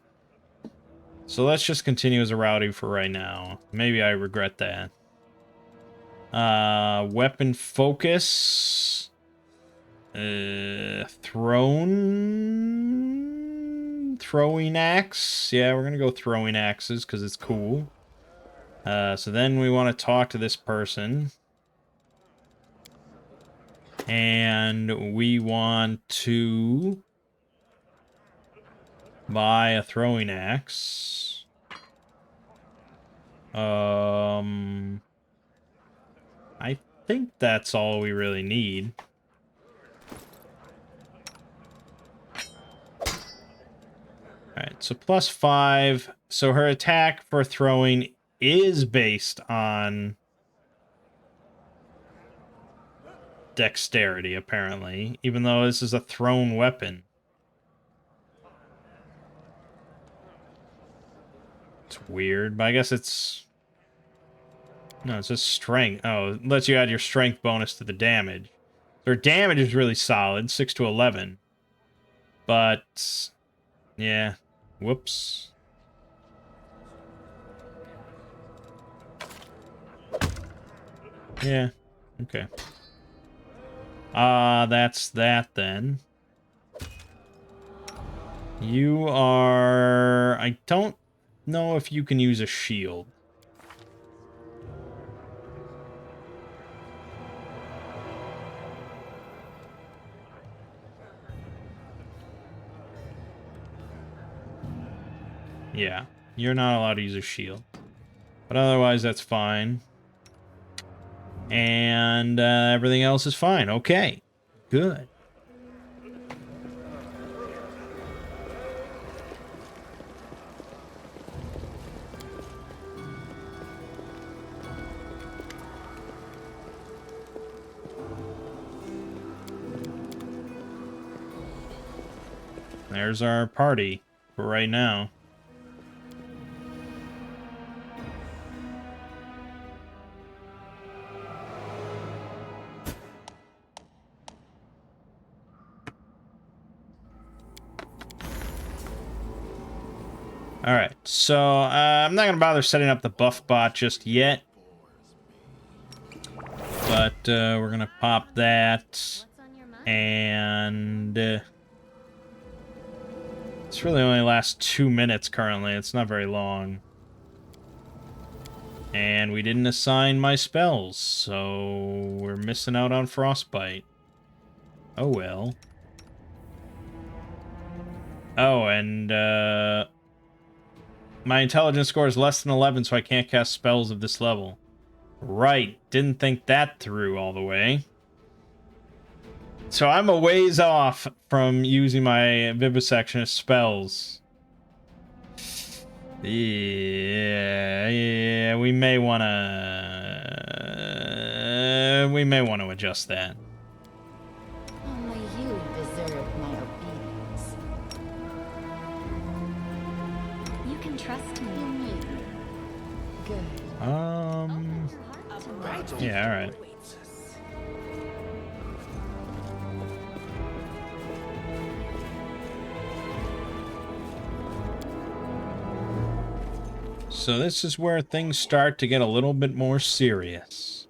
So let's just continue as a Rowdy for right now. Maybe I regret that. Weapon focus. Throwing axe. Yeah, we're gonna go throwing axes because it's cool. So then we want to talk to this person. And we want to buy a throwing axe. I think that's all we really need. Alright, so +5. So her attack for throwing is based on dexterity, apparently, even though this is a thrown weapon. It's weird, but I guess it's... No, it's just strength. Oh, it lets you add your strength bonus to the damage. Their damage is really solid, 6 to 11. But, yeah. Whoops. Yeah, okay. That's that then. You are... I don't know if you can use a shield. Yeah, you're not allowed to use a shield. But otherwise, that's fine. And everything else is fine. Okay, good. There's our party for right now. Alright, so I'm not going to bother setting up the buff bot just yet. But we're going to pop that. And it's really only lasts 2 minutes currently. It's not very long. And we didn't assign my spells, so we're missing out on Frostbite. Oh well. Oh, and My intelligence score is less than 11, so I can't cast spells of this level. Right. Didn't think that through all the way. So I'm a ways off from using my vivisection spells. Yeah, we may want to adjust that. Only you deserve my obedience. You can trust me. Good. Yeah, all right. So this is where things start to get a little bit more serious.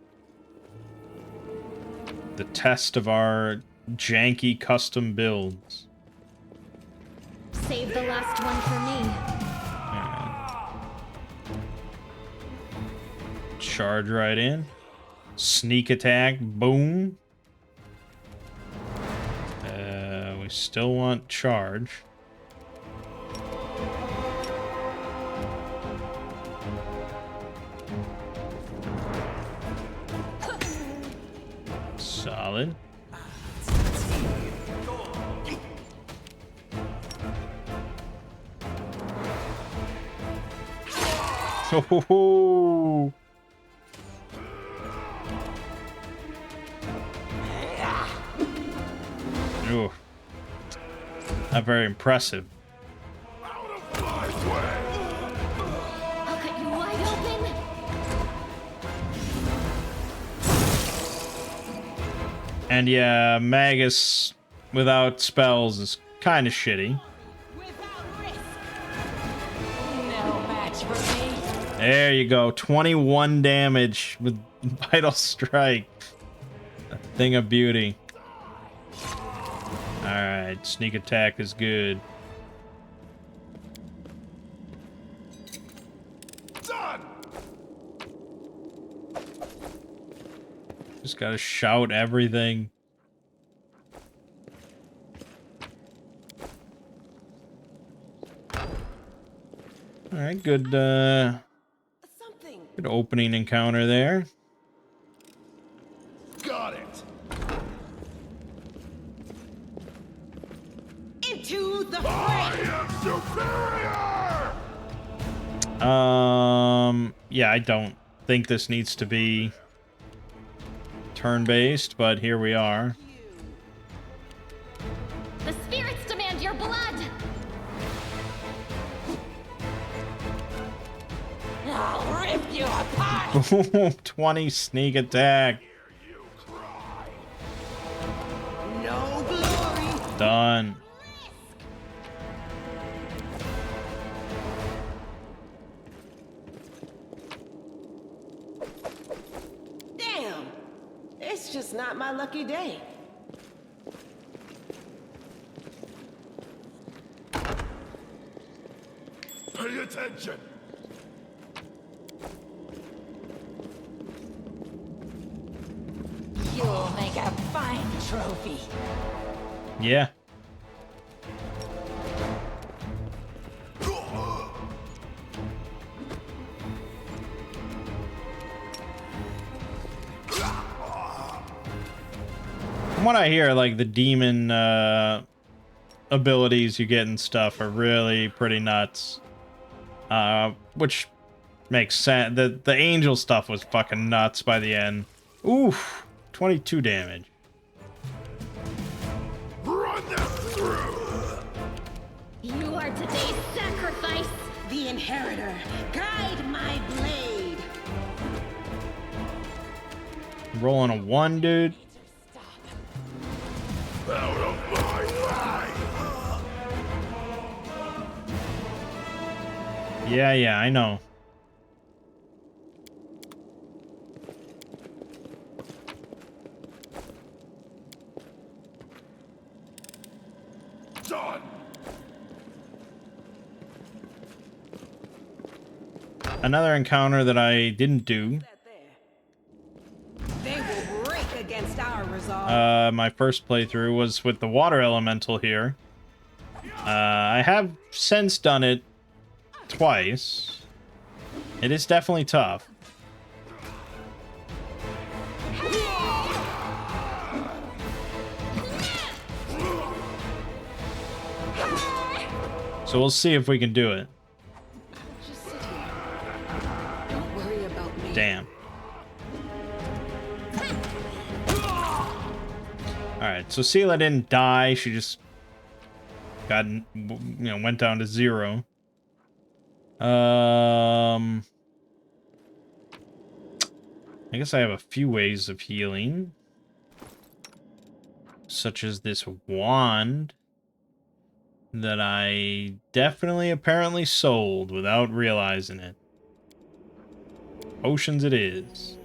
The test of our janky custom builds. Save the last one for me. Charge right in. Sneak attack. Boom. We still want charge. Solid. Oh. Ooh. Not very impressive. I'll cut you wide open. And yeah, Magus without spells is kind of shitty. Without risk. No match for me. There you go. 21 damage with Vital Strike. A thing of beauty. Alright, sneak attack is good. Done. Just gotta shout everything. Alright, good good opening encounter there. Got it. Into the I fray. am superior. Yeah, I don't think this needs to be turn-based, but here we are. The spirits demand your blood. I'll rip you apart. 20 sneak attack. No glory. Done. Damn. It's just not my lucky day. Pay attention. You'll make a fine trophy. Yeah. From what I hear, like the demon abilities you get and stuff are really pretty nuts. Which makes sense. The angel stuff was fucking nuts by the end. Oof. 22 damage. Run them through. You are today's sacrifice. The inheritor, guide my blade. Rolling a 1, dude. Out of my way. Yeah, I know. Done. Another encounter that I didn't do. They will break against our resolve. My first playthrough was with the water elemental here. I have since done it twice. It is definitely tough. So we'll see if we can do it. Just sit here. Don't worry about me. Damn. Alright, so Sela didn't die. She just got, went down to 0. I guess I have a few ways of healing. Such as this wand that I definitely apparently sold without realizing it. Potions it is.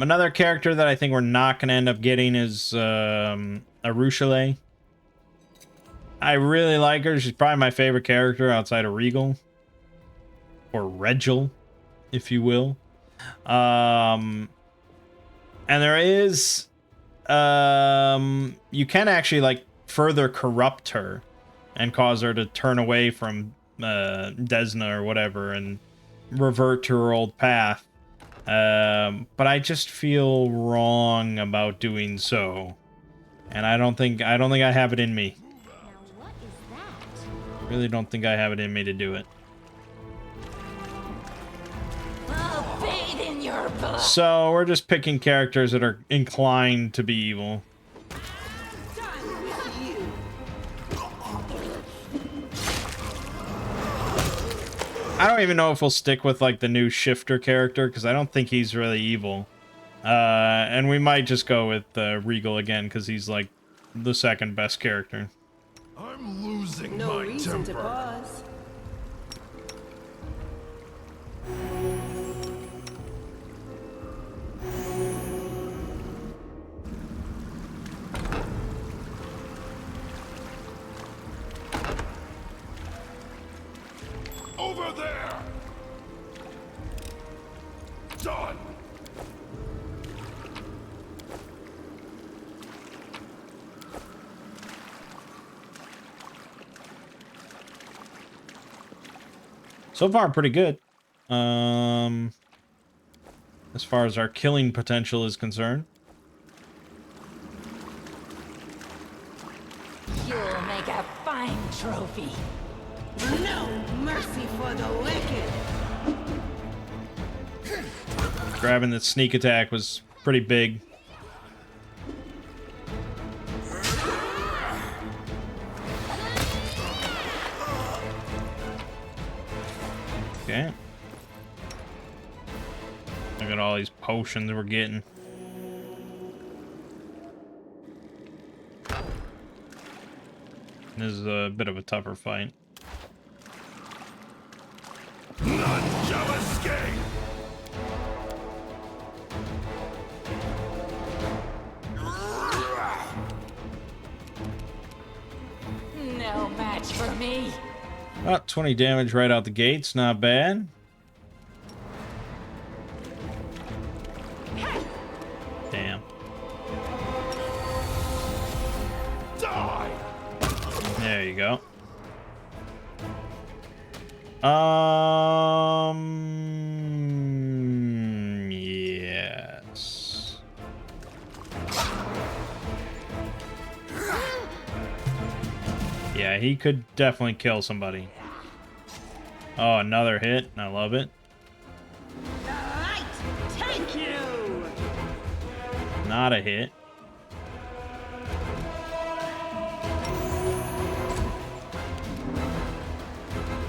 Another character that I think we're not going to end up getting is Arushale. I really like her. She's probably my favorite character outside of Regal. Or Regil, if you will. And there is... you can actually, like, further corrupt her and cause her to turn away from Desna or whatever and revert to her old path. But I just feel wrong about doing so, and I don't think I have it in me. Now what is that? Really don't think I have it in me to do it. I'll bathe in your blood. So we're just picking characters that are inclined to be evil. Done with you. I don't even know if we'll stick with like the new Shifter character because I don't think he's really evil. And we might just go with Regal again because he's like the second best character. I'm losing No my reason to temper. pause. Over there! Done! So far, pretty good. As far as our killing potential is concerned. You'll make a fine trophy. No mercy for the wicked. Grabbing the sneak attack was pretty big. Okay. Look at all these potions we're getting. This is a bit of a tougher fight. None shall escape! No match for me. About 20 damage right out the gates, not bad. Damn. Die! There you go. Yes. Yeah, he could definitely kill somebody. Oh, another hit. I love it. The light, take you. Not a hit.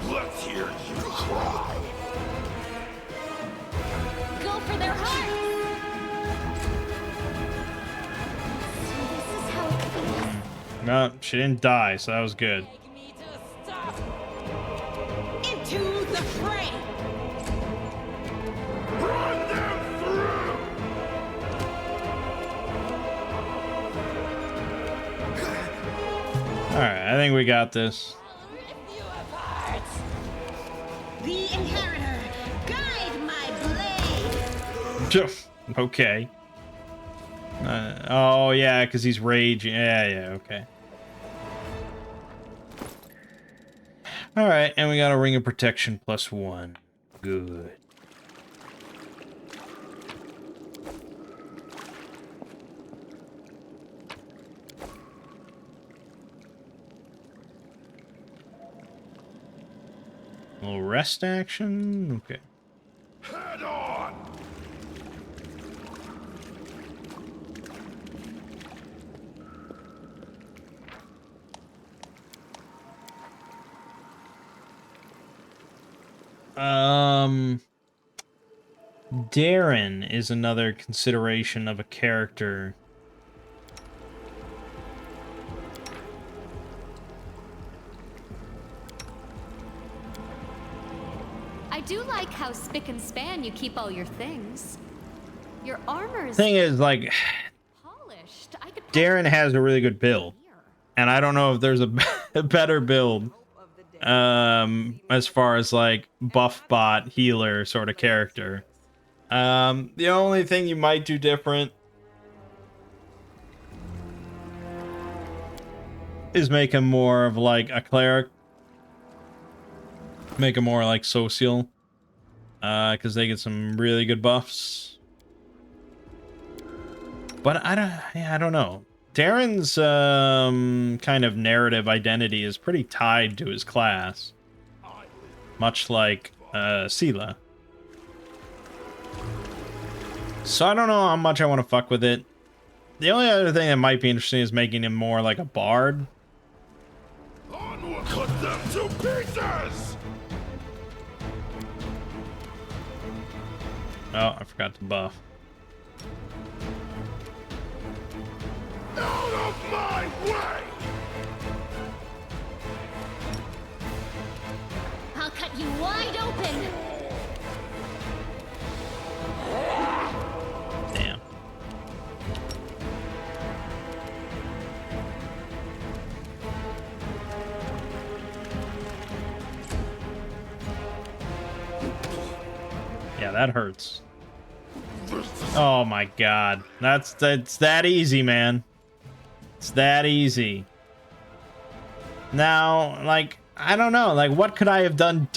Let's hear you cry! Go for their hearts! So this is how it feels. No, she didn't die, so that was good. Take me to stop. Into the fray. Run them I think we got this. The inheritor, guide my blade. Okay. Oh, yeah, because he's raging. Yeah, okay. All right, and we got a ring of protection +1. Good. A little rest action. Okay. Head on! Darren is another consideration of a character. I do like how spick and span you keep all your things. Your armor's Thing is, like, polished. I could Darren has a really good build, and I don't know if there's a better build as far as like buff bot healer sort of character. The only thing you might do different is make him more of like a cleric, make him more like social, because they get some really good buffs. But I don't know. Darren's kind of narrative identity is pretty tied to his class, much like Sela. So I don't know how much I want to fuck with it. The only other thing that might be interesting is making him more like a bard. Onward! Cut them to pieces! Oh, I forgot to buff. Out of my way! I'll cut you wide open. Damn. Yeah, that hurts. Oh my god. That's that easy, man. It's that easy. Now, like, I don't know, like, what could I have done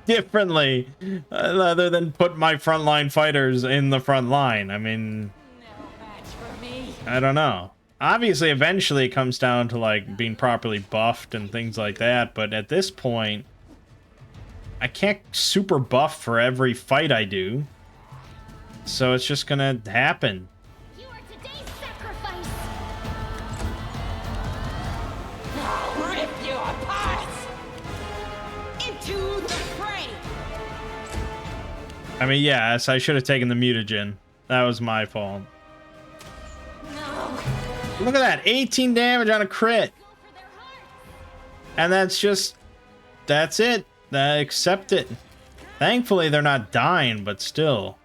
differently other than put my frontline fighters in the front line? I mean, I don't know. Obviously, eventually it comes down to, like, being properly buffed and things like that, but at this point, I can't super buff for every fight I do. So it's just gonna happen. You are today's sacrifice. Rip you apart. Into the fray. I mean, yes, I should have taken the mutagen. That was my fault. No. Look at that, 18 damage on a crit. And that's it. Accept it. Thankfully, they're not dying, but still.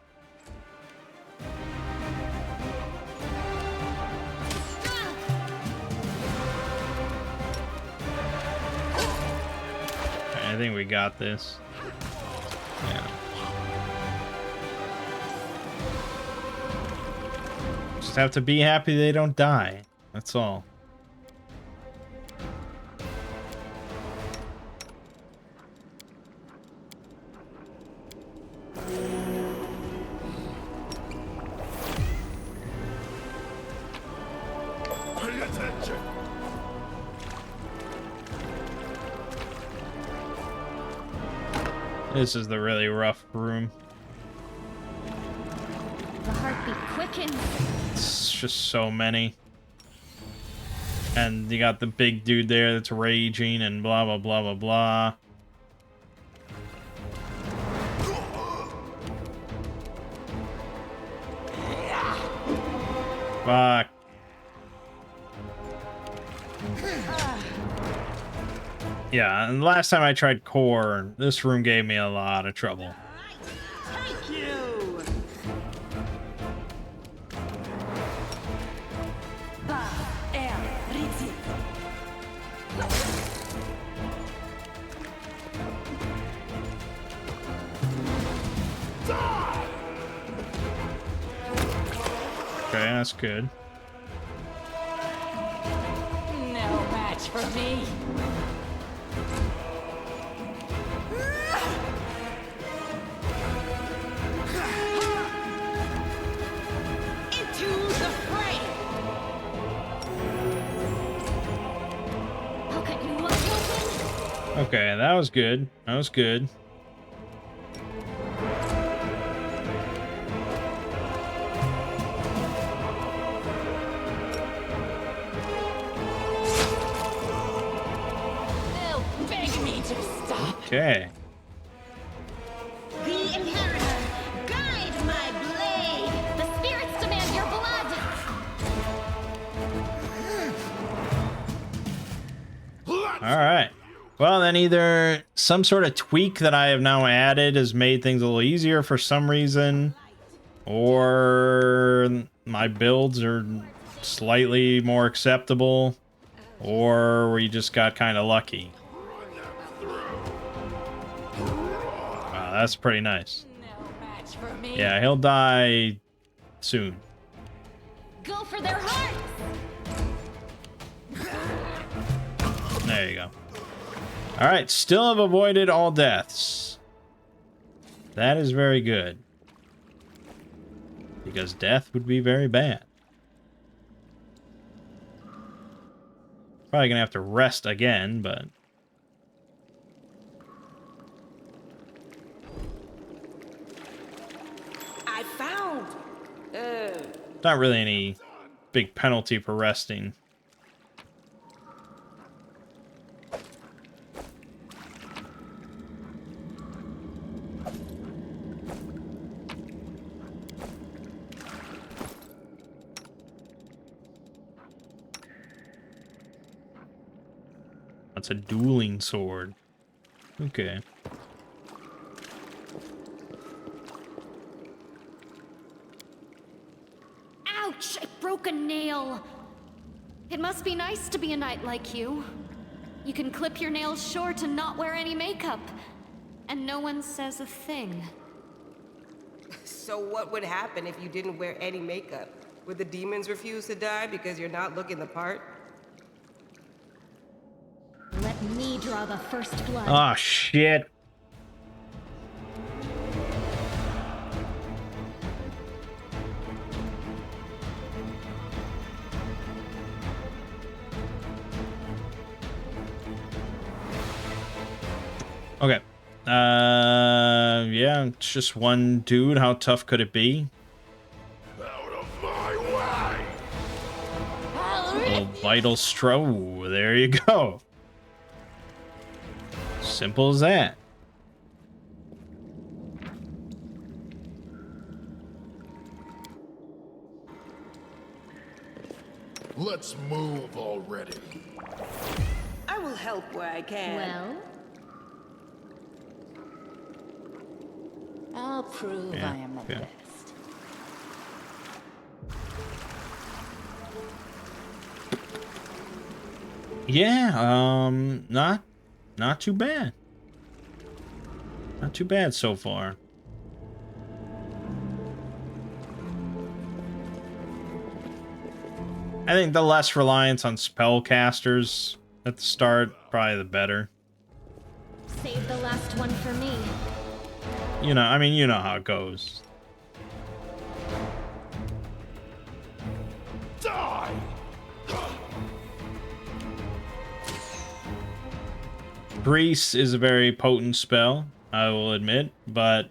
I think we got this. Yeah. Just have to be happy they don't die. That's all. Pay attention! This is the really rough room. The heartbeat quickens. It's just so many. And you got the big dude there that's raging and blah, blah, blah, blah, blah. Fuck. Yeah, and the last time I tried core, this room gave me a lot of trouble. Thank you. That's good. No match for me. Into the fray! I'll cut you wide open. Okay, that was good. That was good. They'll beg me to stop. Okay. The inheritor, guide my blade! The spirits demand your blood. All right. Well, then either some sort of tweak that I have now added has made things a little easier for some reason, or my builds are slightly more acceptable, or we just got kind of lucky. Wow, that's pretty nice. No match for me. Yeah, he'll die soon. Go for their hearts. There you go. All right, still have avoided all deaths. That is very good. Because death would be very bad. Probably gonna have to rest again, but... I found... not really any big penalty for resting. That's a dueling sword. Okay. Ouch! I broke a nail. It must be nice to be a knight like you. You can clip your nails short and not wear any makeup. And no one says a thing. So what would happen if you didn't wear any makeup? Would the demons refuse to die because you're not looking the part? Let me draw the first blood. Oh, shit. Okay. Yeah, it's just one dude. How tough could it be? Out of my way! Little vital stroke. There you go. Simple as that. Let's move already. I will help where I can. Well, I'll prove Yeah, I am the yeah. best. Yeah, not too bad. Not too bad so far. I think the less reliance on spellcasters at the start, probably the better. save the last one for me. You know, I mean, you know how it goes. Die! Grease is a very potent spell, I will admit, but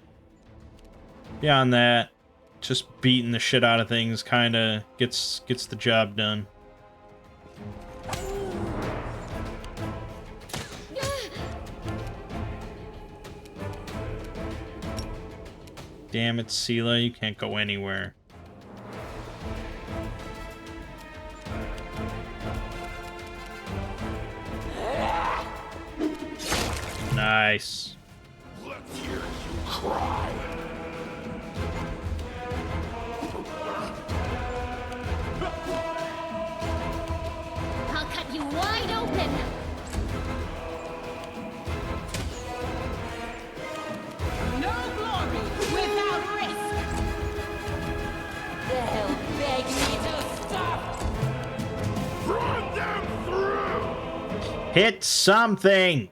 beyond that, just beating the shit out of things kind of gets the job done. Damn it, Sela, you can't go anywhere. Nice. Let's hear you cry. I'll cut you wide open. No glory without risk! They'll beg me to Hit something!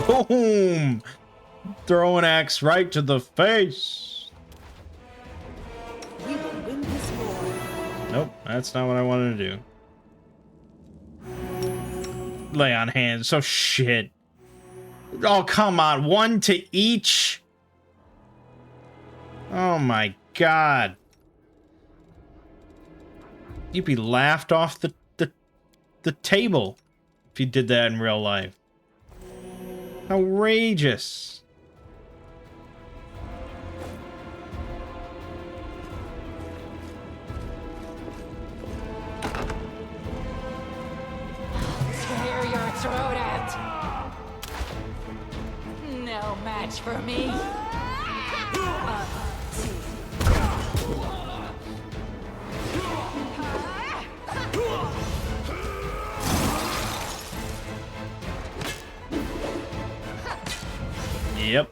Boom! Throw an axe right to the face. We will win this war. Nope, that's not what I wanted to do. Lay on hands. So shit. Oh, come on. One to each? Oh my god. You'd be laughed off the table if you did that in real life. Outrageous. Tear your throat out. No match for me. Yep.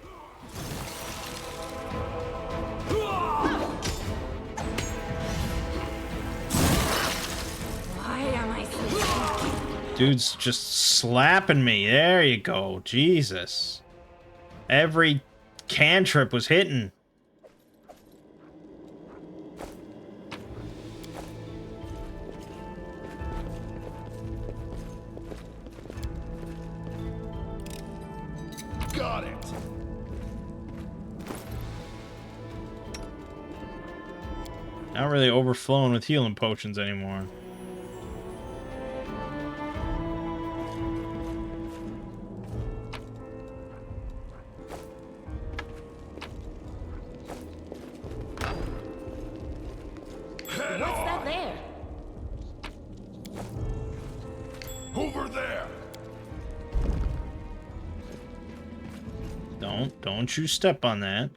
Why am I so Dude's just slapping me. There you go. Jesus. Every cantrip was hitting. Got it. Not really overflowing with healing potions anymore. What's that there? Over there! Don't you step on that.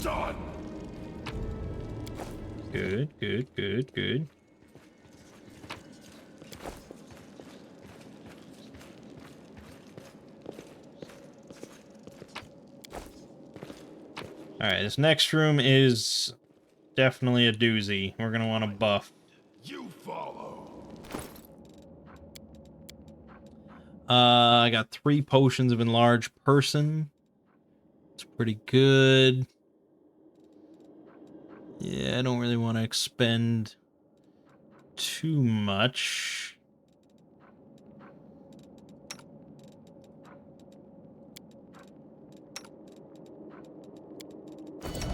Done! Good, good, good, good. Alright, this next room is definitely a doozy. We're gonna want to buff. You follow! I got 3 potions of enlarged person. It's pretty good. Yeah, I don't really want to expend too much.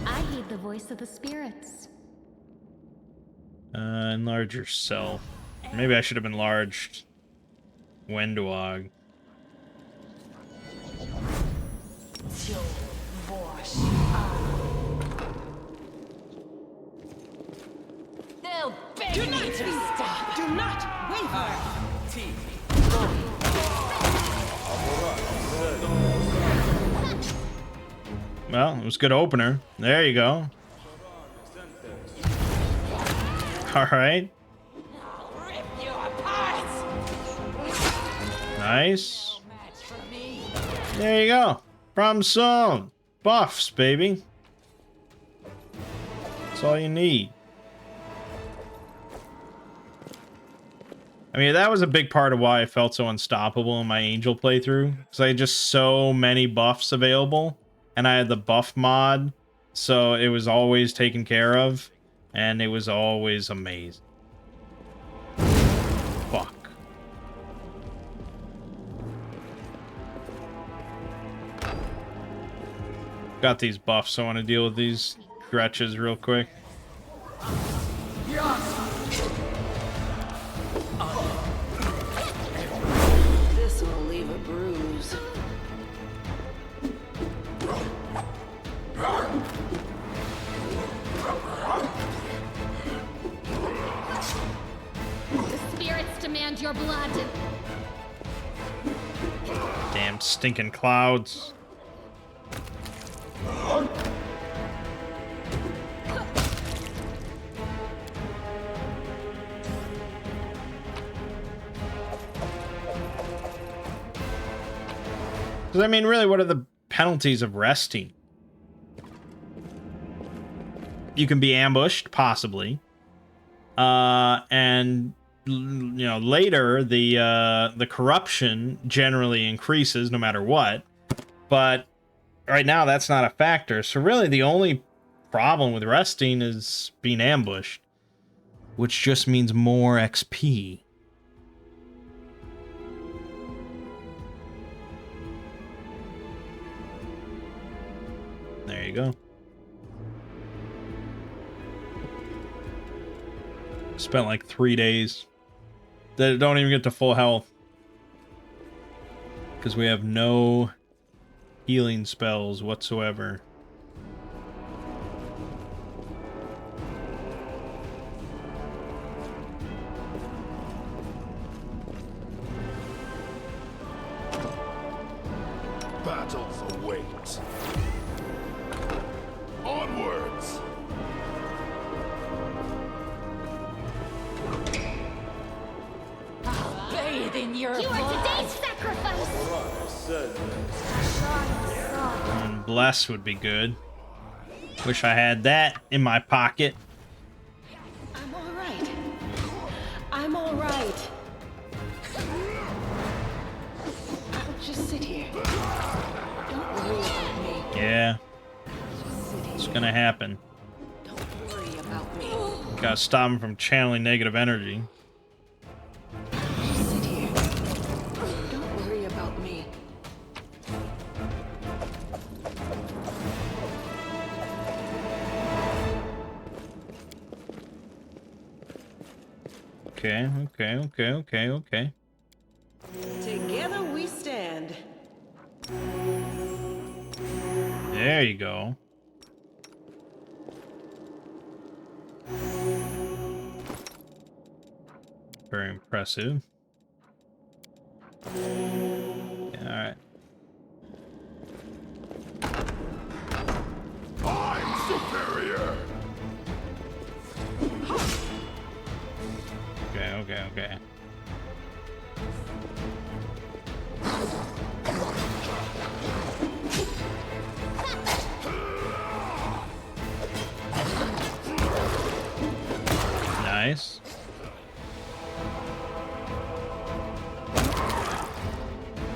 I heed the voice of the spirits. Enlarge yourself. Maybe I should have enlarged Wendwog. They'll beg me to stop. Do not waver! Well, it was a good opener. There you go. Alright. I'll rip you apart. Nice. Match for me. There you go. Problem solved. Buffs, baby. That's all you need. I mean, that was a big part of why I felt so unstoppable in my Angel playthrough. Because I had just so many buffs available. And I had the buff mod. So it was always taken care of. And it was always amazing. Fuck. Got these buffs, so I want to deal with these Gretches real quick. This will leave a bruise. The spirits demand your blood. Damn stinking clouds. Because, I mean, really, what are the penalties of resting. You can be ambushed, possibly. And later the corruption generally increases no matter what. But right now that's not a factor. So really the only problem with resting is being ambushed, which just means more XP. There you go. Spent like 3 days that don't even get to full health because we have no healing spells whatsoever. Battles await. Onwards. Bathe in your You are blood. today's sacrifice! And bless would be good. Wish I had that in my pocket. I'm all right. I'm all right. I'll just sit here. Don't worry about me. Yeah, Just sit it's here. gonna happen. Don't worry about me. Gotta stop him from channeling negative energy. Just sit here. Don't worry about me. Okay. Together we stand. There you go. Very impressive. Yeah, alright. I'm superior. Okay. Nice.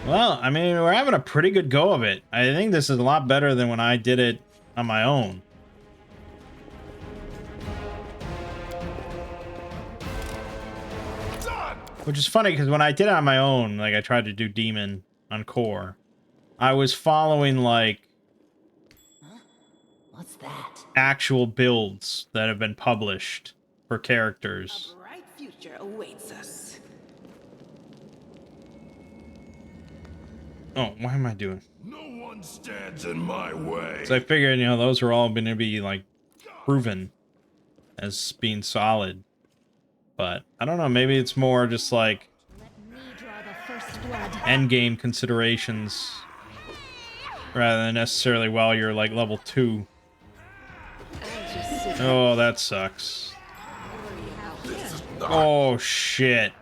Well, I mean, we're having a pretty good go of it. I think this is a lot better than when I did it on my own. Done. Which is funny, because when I did it on my own, like, I tried to do Demon on Core, I was following, like, What's that? actual builds that have been published for characters. A bright future awaits us. Oh, why am I doing? No one stands in my way. So I figured, those are all going to be, like, proven as being solid. But, I don't know, maybe it's more just, like, Let me draw the first blood. endgame considerations rather than necessarily while you're, like, level 2. I'll just sit here. Oh, that sucks. Worry about me. Oh, shit.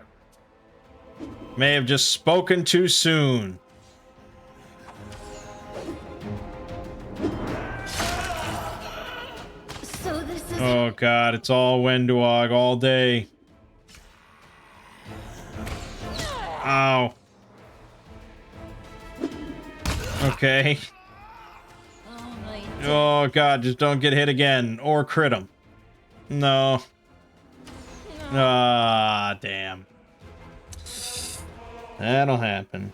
May have just spoken too soon. So this is Oh, God, it's all Wendwog all day. Ow. Okay. Oh my. Oh, God, just don't get hit again. Or crit him. No. Ah, damn. That'll happen.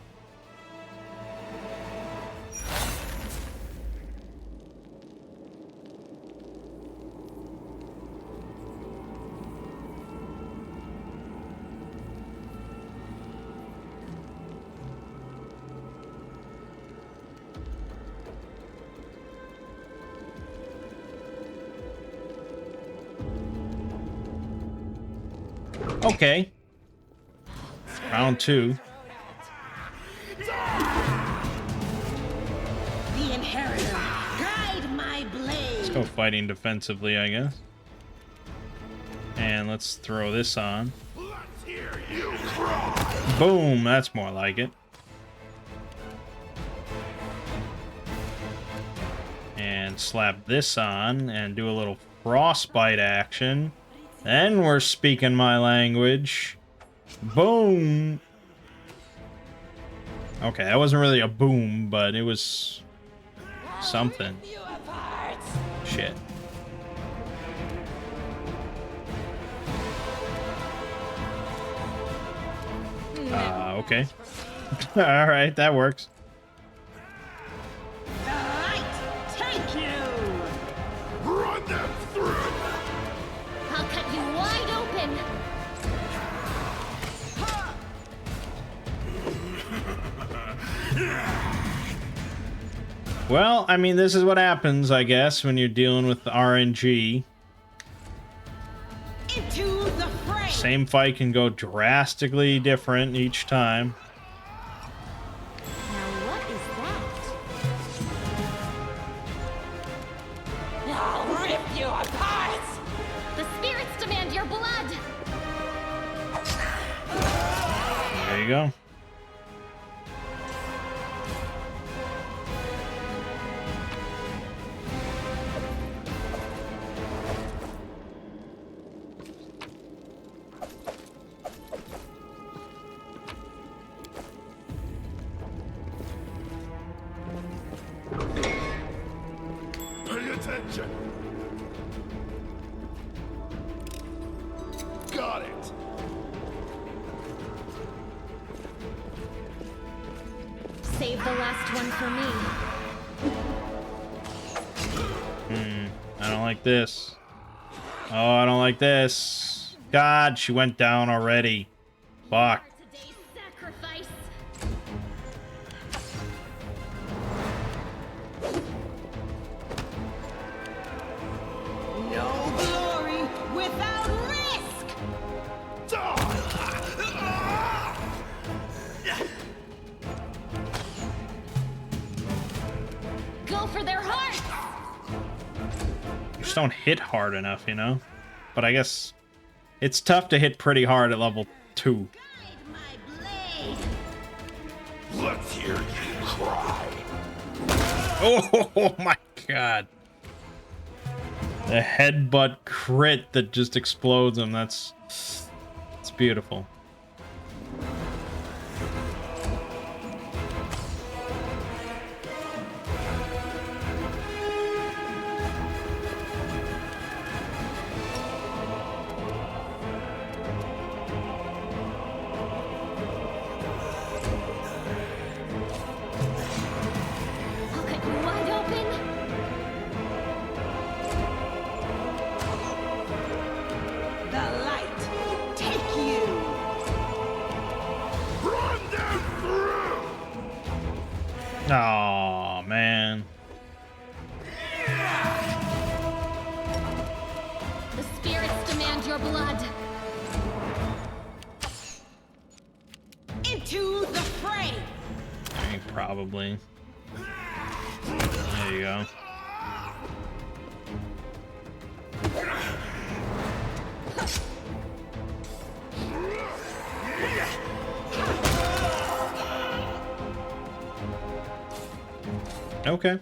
Okay. Round 2. The inheritor, guide my blade. Let's go fighting defensively, I guess. And let's throw this on. Let's hear you cry. Boom, that's more like it. then slap this on and do a little frostbite action. Then we're speaking my language. Boom. Okay, that wasn't really a boom, but it was something. Shit. Okay. Alright, that works. Take you! Run them through! I'll cut you wide open. Well, I mean, this is what happens, I guess, when you're dealing with the RNG. Into the fray! Same fight can go drastically different each time. Now what is that? I'll rip you apart! The spirits demand your blood. There you go. Pay attention! Got it! Save the last one for me. I don't like this. Oh, I don't like this. God, she went down already. Fuck. Today's sacrifice. No glory without risk! Go for their hearts. You just don't hit hard enough, you know? But I guess it's tough to hit pretty hard at level 2. My blade! Let's hear you cry! Oh my god. The headbutt crit that just explodes him. It's beautiful. I'll cut you wide open. The light! Take you! Run them through! Oh man. The spirits demand your blood. Into the fray! I mean, probably. There you go. Okay.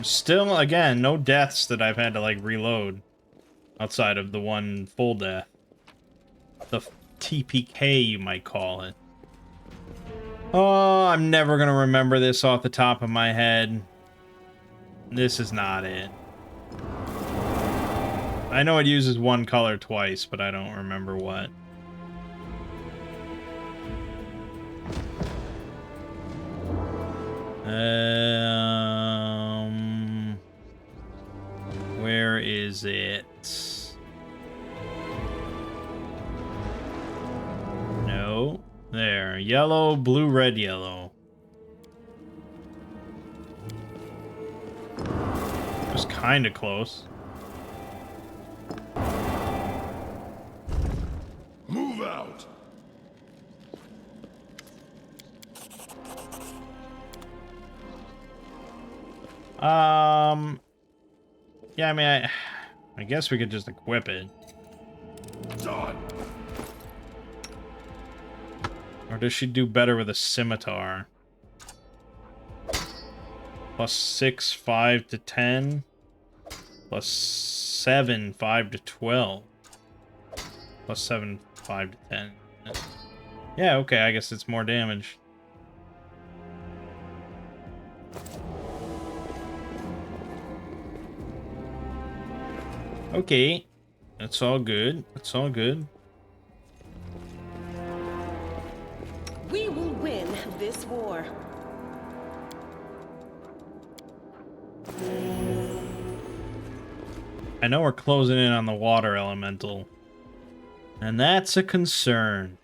Still, again, no deaths that I've had to, like, reload. Outside of the one full death. The TPK, you might call it. Oh, I'm never gonna remember this off the top of my head. This is not it. I know it uses one color twice, but I don't remember what. Where is it? No. There. Yellow, blue, red, yellow. It was kind of close. Move out! Yeah, I mean, I guess we could just equip it. Done! Or does she do better with a scimitar? +6, 5 to 10. Plus 7, 5 to 12. Plus 7, 5 to 10. Yeah, okay, I guess it's more damage. Okay. That's all good. That's all good. We will win this war. I know we're closing in on the water elemental. And that's a concern.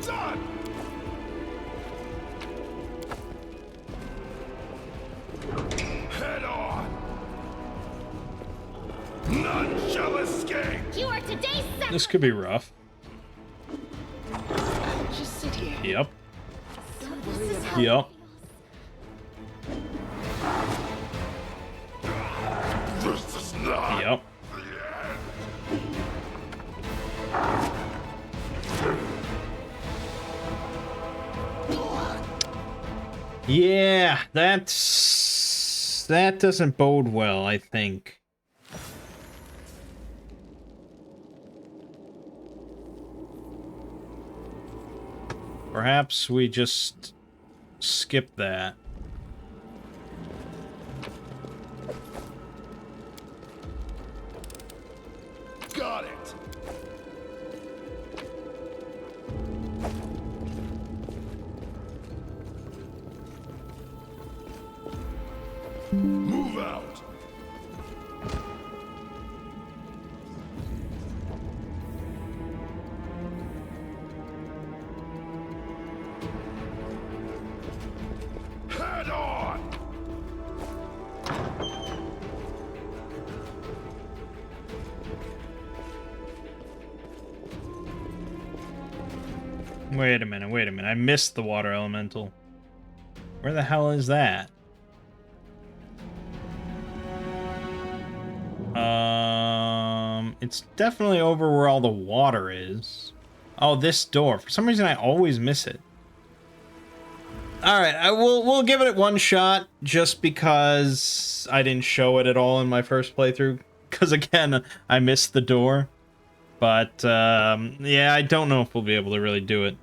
Done! Head on! None shall escape! You are today's This could be rough. Just sit here. Yep. Don't worry about Yep. This is not Yep. the end! Yeah, that doesn't bode well, I think. Perhaps we just skip that. Got it! Move out! Head on! Wait a minute, wait a minute. I missed the water elemental. Where the hell is that? It's definitely over where all the water is. Oh, this door. For some reason, I always miss it. All right, we'll give it one shot just because I didn't show it at all in my first playthrough. Because again, I missed the door. But yeah, I don't know if we'll be able to really do it.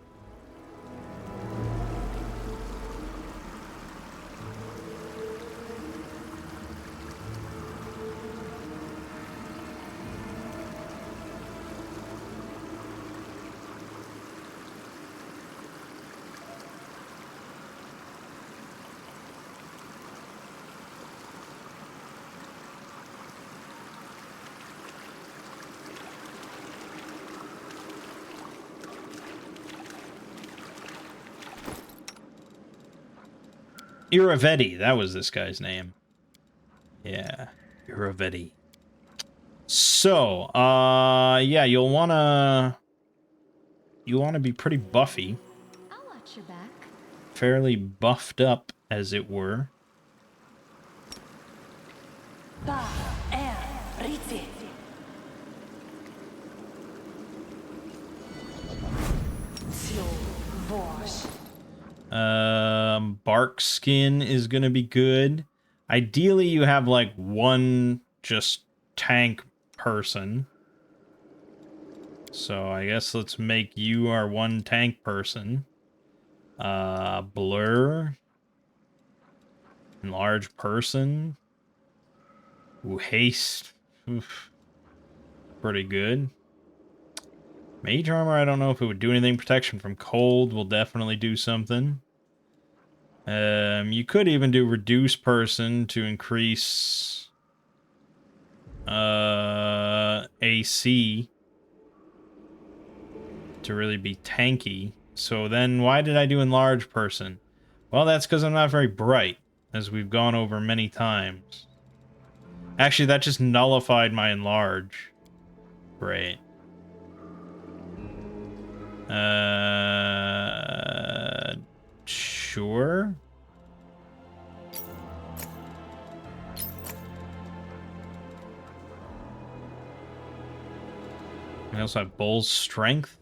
Iravetti, that was this guy's name. Yeah, Iravetti. So, yeah, you'll wanna be pretty buffy, I'll watch your back. fairly buffed up, as it were. Bark skin is gonna be good. Ideally, you have like one just tank person. So I guess let's make you our one tank person. Blur. Enlarge person. Ooh, haste. Oof. Pretty good. Mage armor, I don't know if it would do anything. Protection from cold will definitely do something. You could even do reduce person to increase AC to really be tanky. So then why did I do enlarge person? Well, that's because I'm not very bright, as we've gone over many times. Actually, that just nullified my enlarge. Great. Sure. We also have Bull's Strength.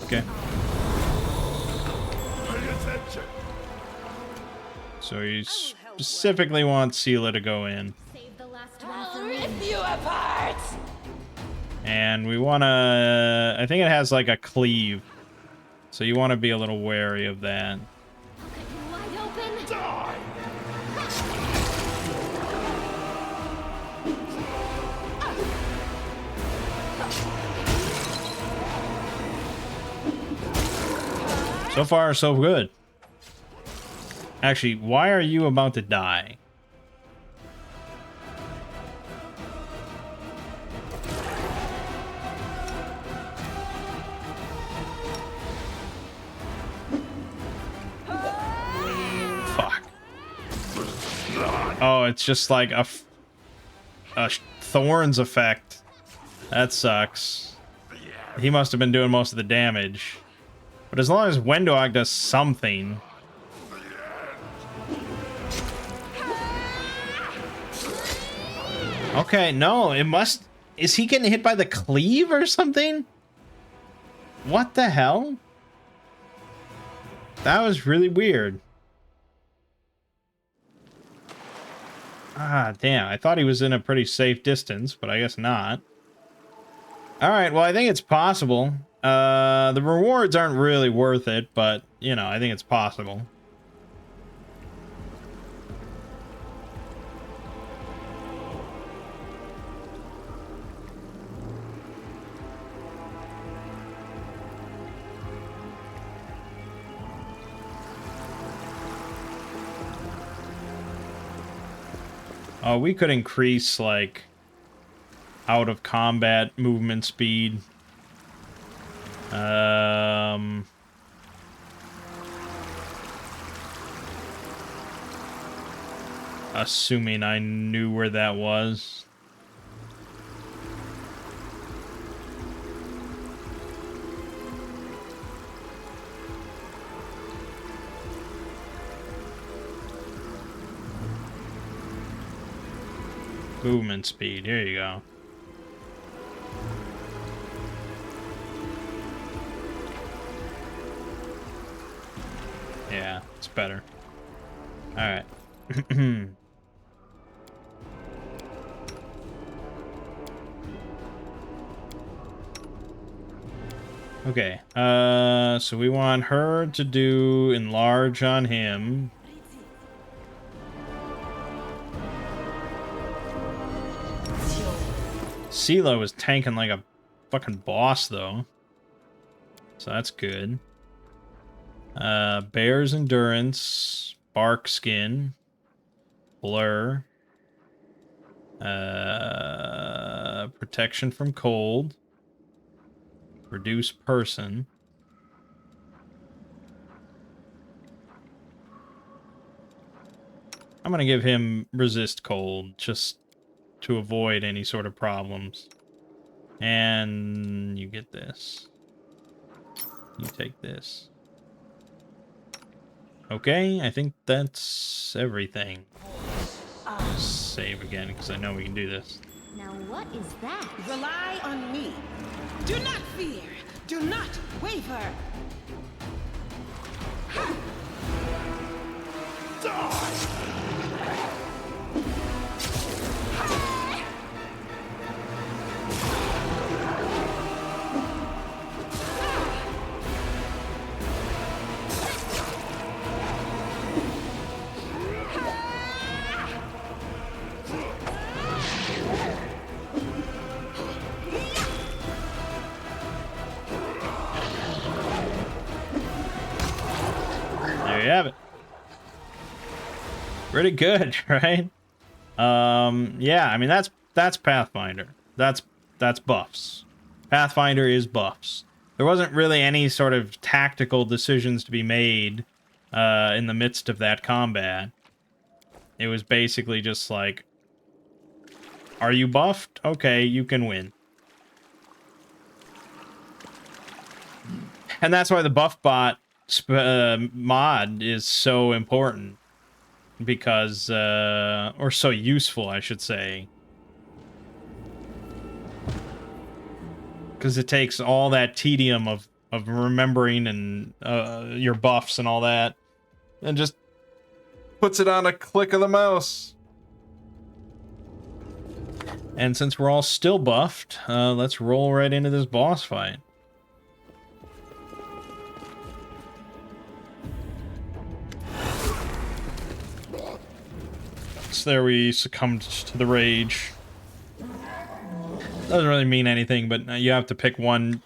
Okay. Pay attention. So you specifically want Sela to go in. Save the last one I'll for me. rip you apart! And we want to... I think it has like a cleave. So you want to be a little wary of that. I'll cut you wide open. Die. So far, so good. Actually, why are you about to die? Fuck. Oh, it's just like a thorns effect. That sucks. He must have been doing most of the damage. But as long as Wendog does something... Okay, no, it must... Is he getting hit by the cleave or something? What the hell? That was really weird. Ah, damn. I thought he was in a pretty safe distance, but I guess not. Alright, well, I think it's possible. The rewards aren't really worth it, but, you know, I think it's possible. Oh, we could increase, like, out of combat movement speed. Assuming I knew where that was. Movement speed, here you go. Yeah, it's better. Alright. Okay, so we want her to do enlarge on him. Sela was tanking like a fucking boss, though. So that's good. Bear's Endurance, Bark Skin, Blur, Protection from Cold, Reduce Person. I'm gonna give him Resist Cold, just to avoid any sort of problems. And you get this. You take this. Okay, I think that's everything. Save again, because I know we can do this. Now what is that? Rely on me. Do not fear. Do not waver. There you have it. Pretty good, right? Yeah, I mean that's Pathfinder. That's buffs. Pathfinder is buffs. There wasn't really any sort of tactical decisions to be made in the midst of that combat. It was basically just like, are you buffed? Okay, you can win. And that's why the buff bot mod is so important. Because, or so useful, I should say. Because it takes all that tedium of remembering and your buffs and all that, and just puts it on a click of the mouse. And since we're all still buffed, let's roll right into this boss fight. So there we succumbed to the rage. Doesn't really mean anything, but you have to pick one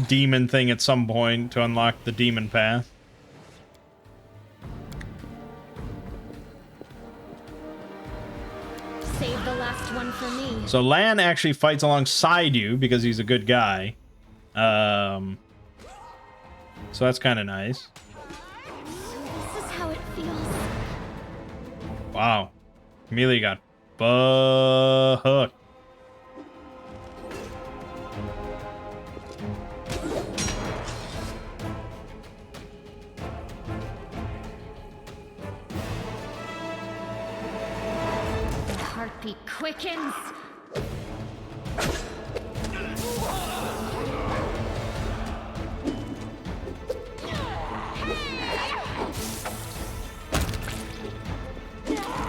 demon thing at some point to unlock the demon path. Save the last one for me. So Lan actually fights alongside you because he's a good guy. So that's kind of nice. This is how it feels. Wow. Amelia got hooked. The heartbeat quickens.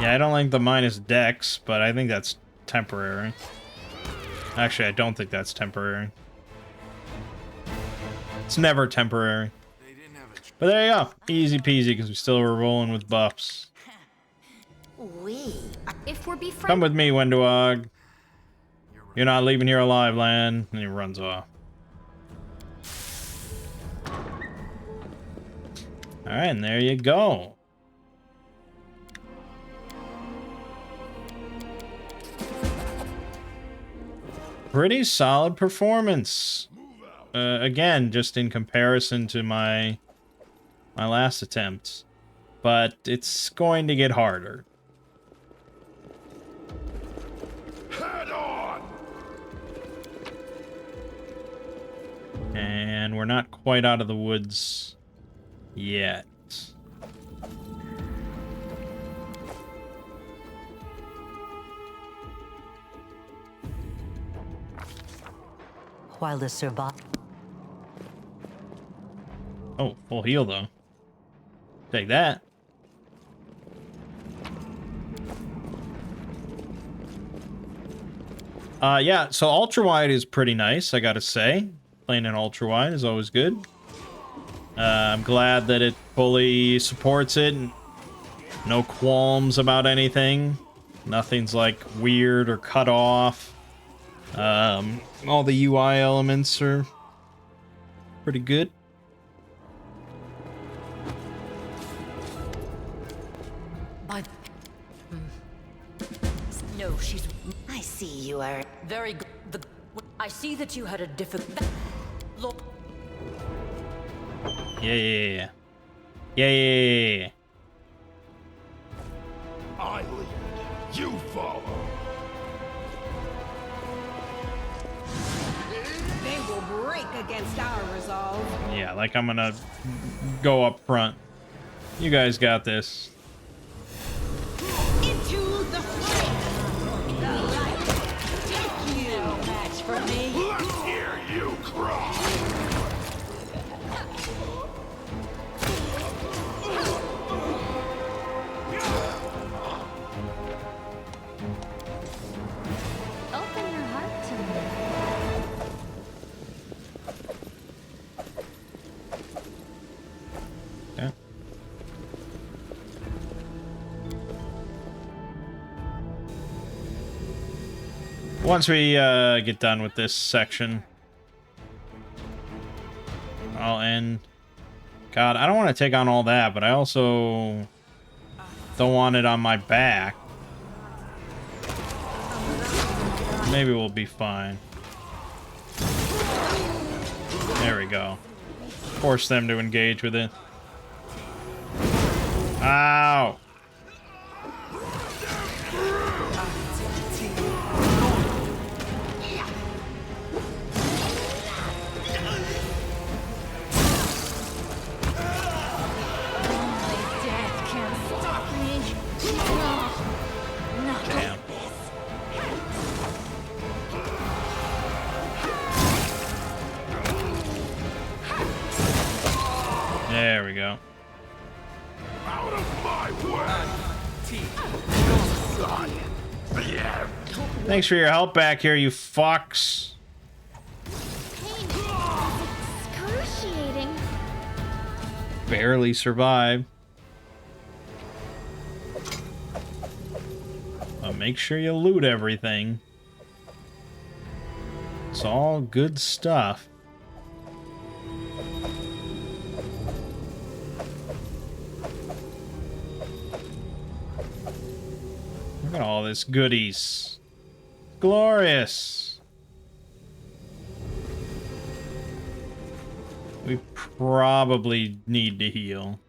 Yeah, I don't like the minus dex, but I think that's temporary. Actually, I don't think that's temporary. It's never temporary. But there you go. Easy peasy, because we still were rolling with buffs. If we're befriended, Come with me, Wendowog. You're not leaving here alive, Lan. And he runs off. Alright, and there you go. Pretty solid performance. Again, just in comparison to my last attempt. But it's going to get harder. Head on! And we're not quite out of the woods yet. While the survive. Oh, full heal though. Take that. Yeah, so ultra wide is pretty nice, I gotta say. Playing in ultra wide is always good. I'm glad that it fully supports it. No qualms about anything. Nothing's like weird or cut off. All the UI elements are pretty good. No, she's. I see you are very good. I see that you had a difficult. Look. Yeah. I lead, you follow. They will break against our resolve. Yeah, like I'm gonna go up front. You guys got this. Into the fray. The light. Take you. No match for me. Let's hear you cry. open your heart to me. Yeah. Once we get done with this section, I'll end. God, I don't want to take on all that, but I also don't want it on my back. Maybe we'll be fine. There we go. Force them to engage with it. Ow! There we go. Out of my way! Thanks for your help back here, you fucks. Pain is excruciating. Barely survived. But make sure you loot everything. It's all good stuff. Look at all this goodies. Glorious. We probably need to heal.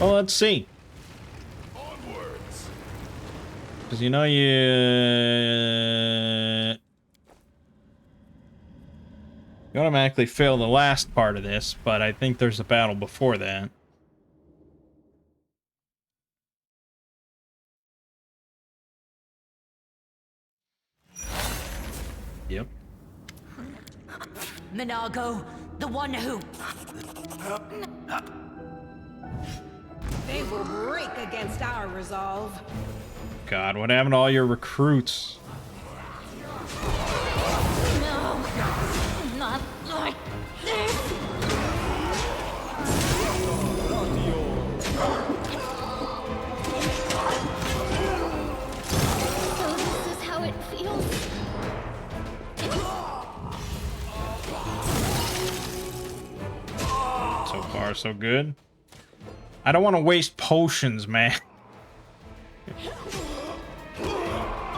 Well, let's see. Onwards! Because you know you automatically fail the last part of this, but I think there's a battle before that. Yep. Minago, the one who... They will break against our resolve. God, what happened to all your recruits? No, not like this. So this is how it feels. So far, so good. I don't want to waste potions, man.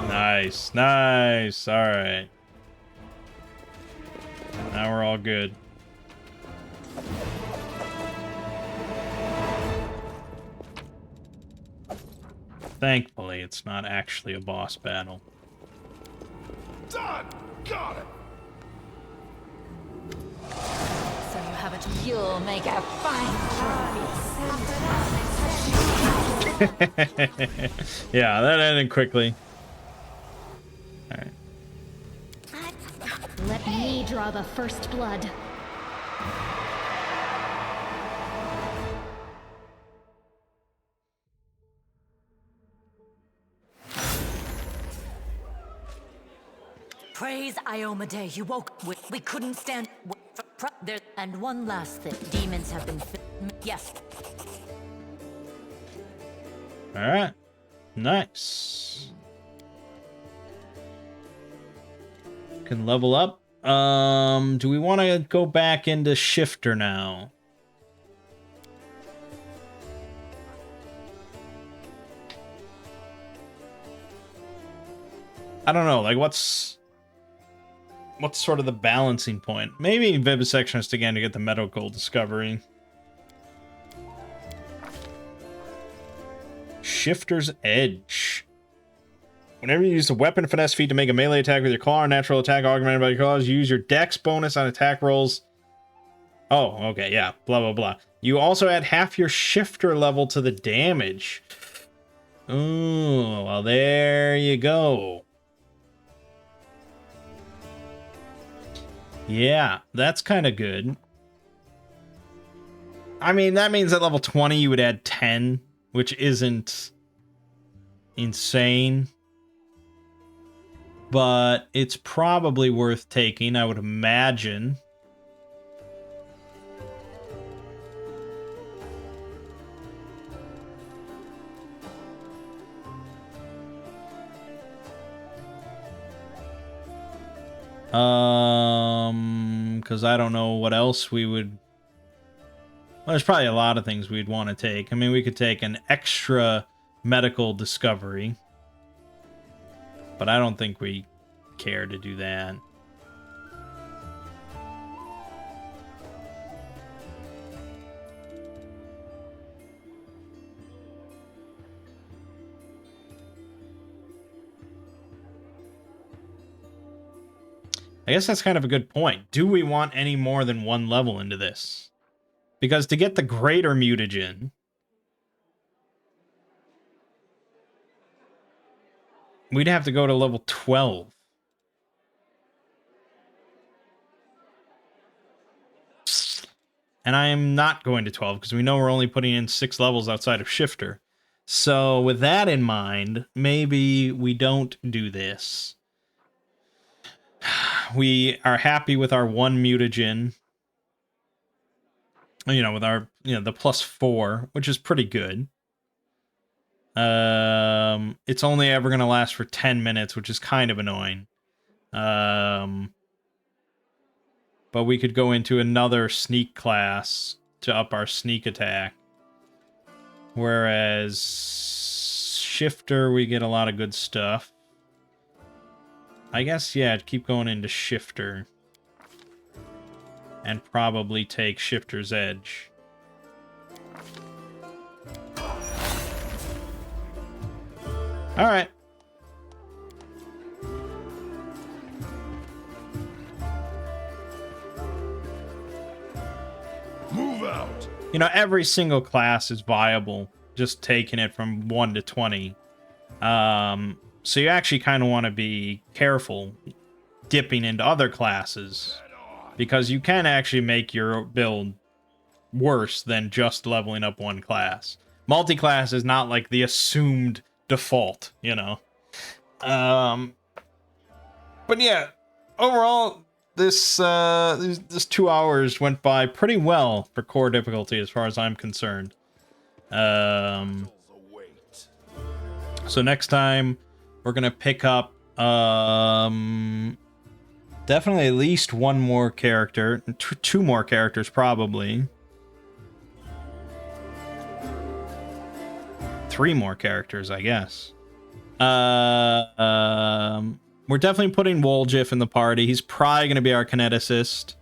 Nice, nice. All right. Now we're all good. Thankfully, it's not actually a boss battle. Done! Got it! So you haven't... You'll make a fine Yeah, that ended quickly. All right. Let me draw the first blood. Praise Iomade, you woke. We couldn't stand. There. And one last thing. Demons have been. Yes. All right. Nice. Can level up. Do we want to go back into Shifter now? I don't know. Like, what's sort of the balancing point? Maybe Vivisectionist again to get the medical discovery. Shifter's Edge. Whenever you use the weapon finesse feat to make a melee attack with your claw or natural attack augmented by your claws, use your dex bonus on attack rolls. Oh, okay, yeah. Blah, blah, blah. You also add half your shifter level to the damage. Ooh, well, there you go. Yeah, that's kind of good. I mean, that means at level 20 you would add 10, which isn't insane. But it's probably worth taking, I would imagine. Because I don't know what else we would... Well, there's probably a lot of things we'd want to take. I mean, we could take an extra medical discovery. But I don't think we care to do that. I guess that's kind of a good point. Do we want any more than one level into this? Because to get the greater mutagen, we'd have to go to level 12. And I am not going to 12 because we know we're only putting in 6 levels outside of Shifter. So with that in mind, maybe we don't do this. We are happy with our 1 mutagen. You know, with our, the +4, which is pretty good. It's only ever going to last for 10 minutes, which is kind of annoying. But we could go into another sneak class to up our sneak attack. Whereas Shifter, we get a lot of good stuff. I guess, yeah, I'd keep going into Shifter. And probably take Shifter's Edge. Alright. Move out. You know, every single class is viable, just taking it from 1 to 20. So you actually kind of want to be careful dipping into other classes, because you can actually make your build worse than just leveling up one class. Multi-class is not like the assumed default, you know. But yeah, overall, this 2 hours went by pretty well for core difficulty as far as I'm concerned. So next time we're gonna pick up definitely at least one more character, two more characters probably. 3 more characters, I guess. We're definitely putting Woljif in the party. He's probably going to be our kineticist.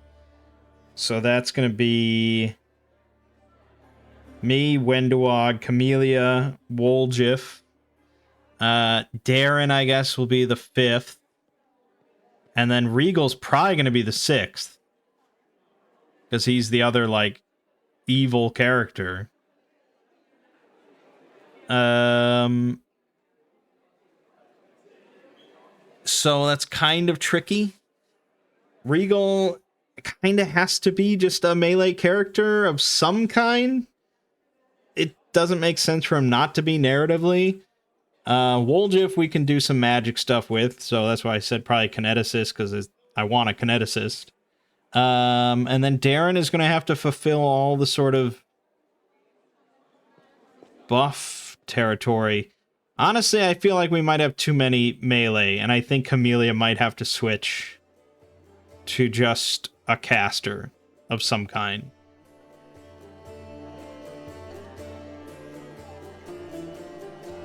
So that's going to be me, Wenduog, Camellia, Woljif. Darren, I guess, will be the 5th. And then Regal's probably going to be the 6th. Because he's the other, like, evil character. So that's kind of tricky. Regal kind of has to be just a melee character of some kind. It doesn't make sense for him not to be narratively. Woljif we can do some magic stuff with, so that's why I said probably kineticist, because I want a kineticist. And then Darren is going to have to fulfill all the sort of buff territory. Honestly, I feel like we might have too many melee, and I think Camellia might have to switch to just a caster of some kind.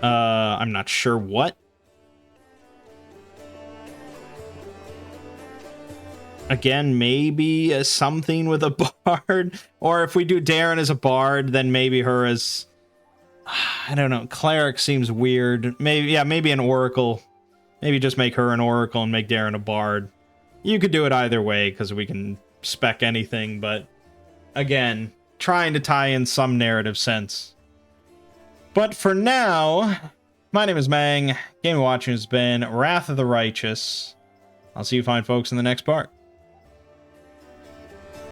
I'm not sure what. Again, maybe something with a bard, or if we do Darren as a bard, then maybe her as, I don't know, cleric seems weird. Maybe, yeah, maybe an oracle. Maybe just make her an oracle and make Darren a bard. You could do it either way, because we can spec anything, but again, trying to tie in some narrative sense. But for now, my name is Mangg. Game watching has been Wrath of the Righteous. I'll see you fine folks in the next part.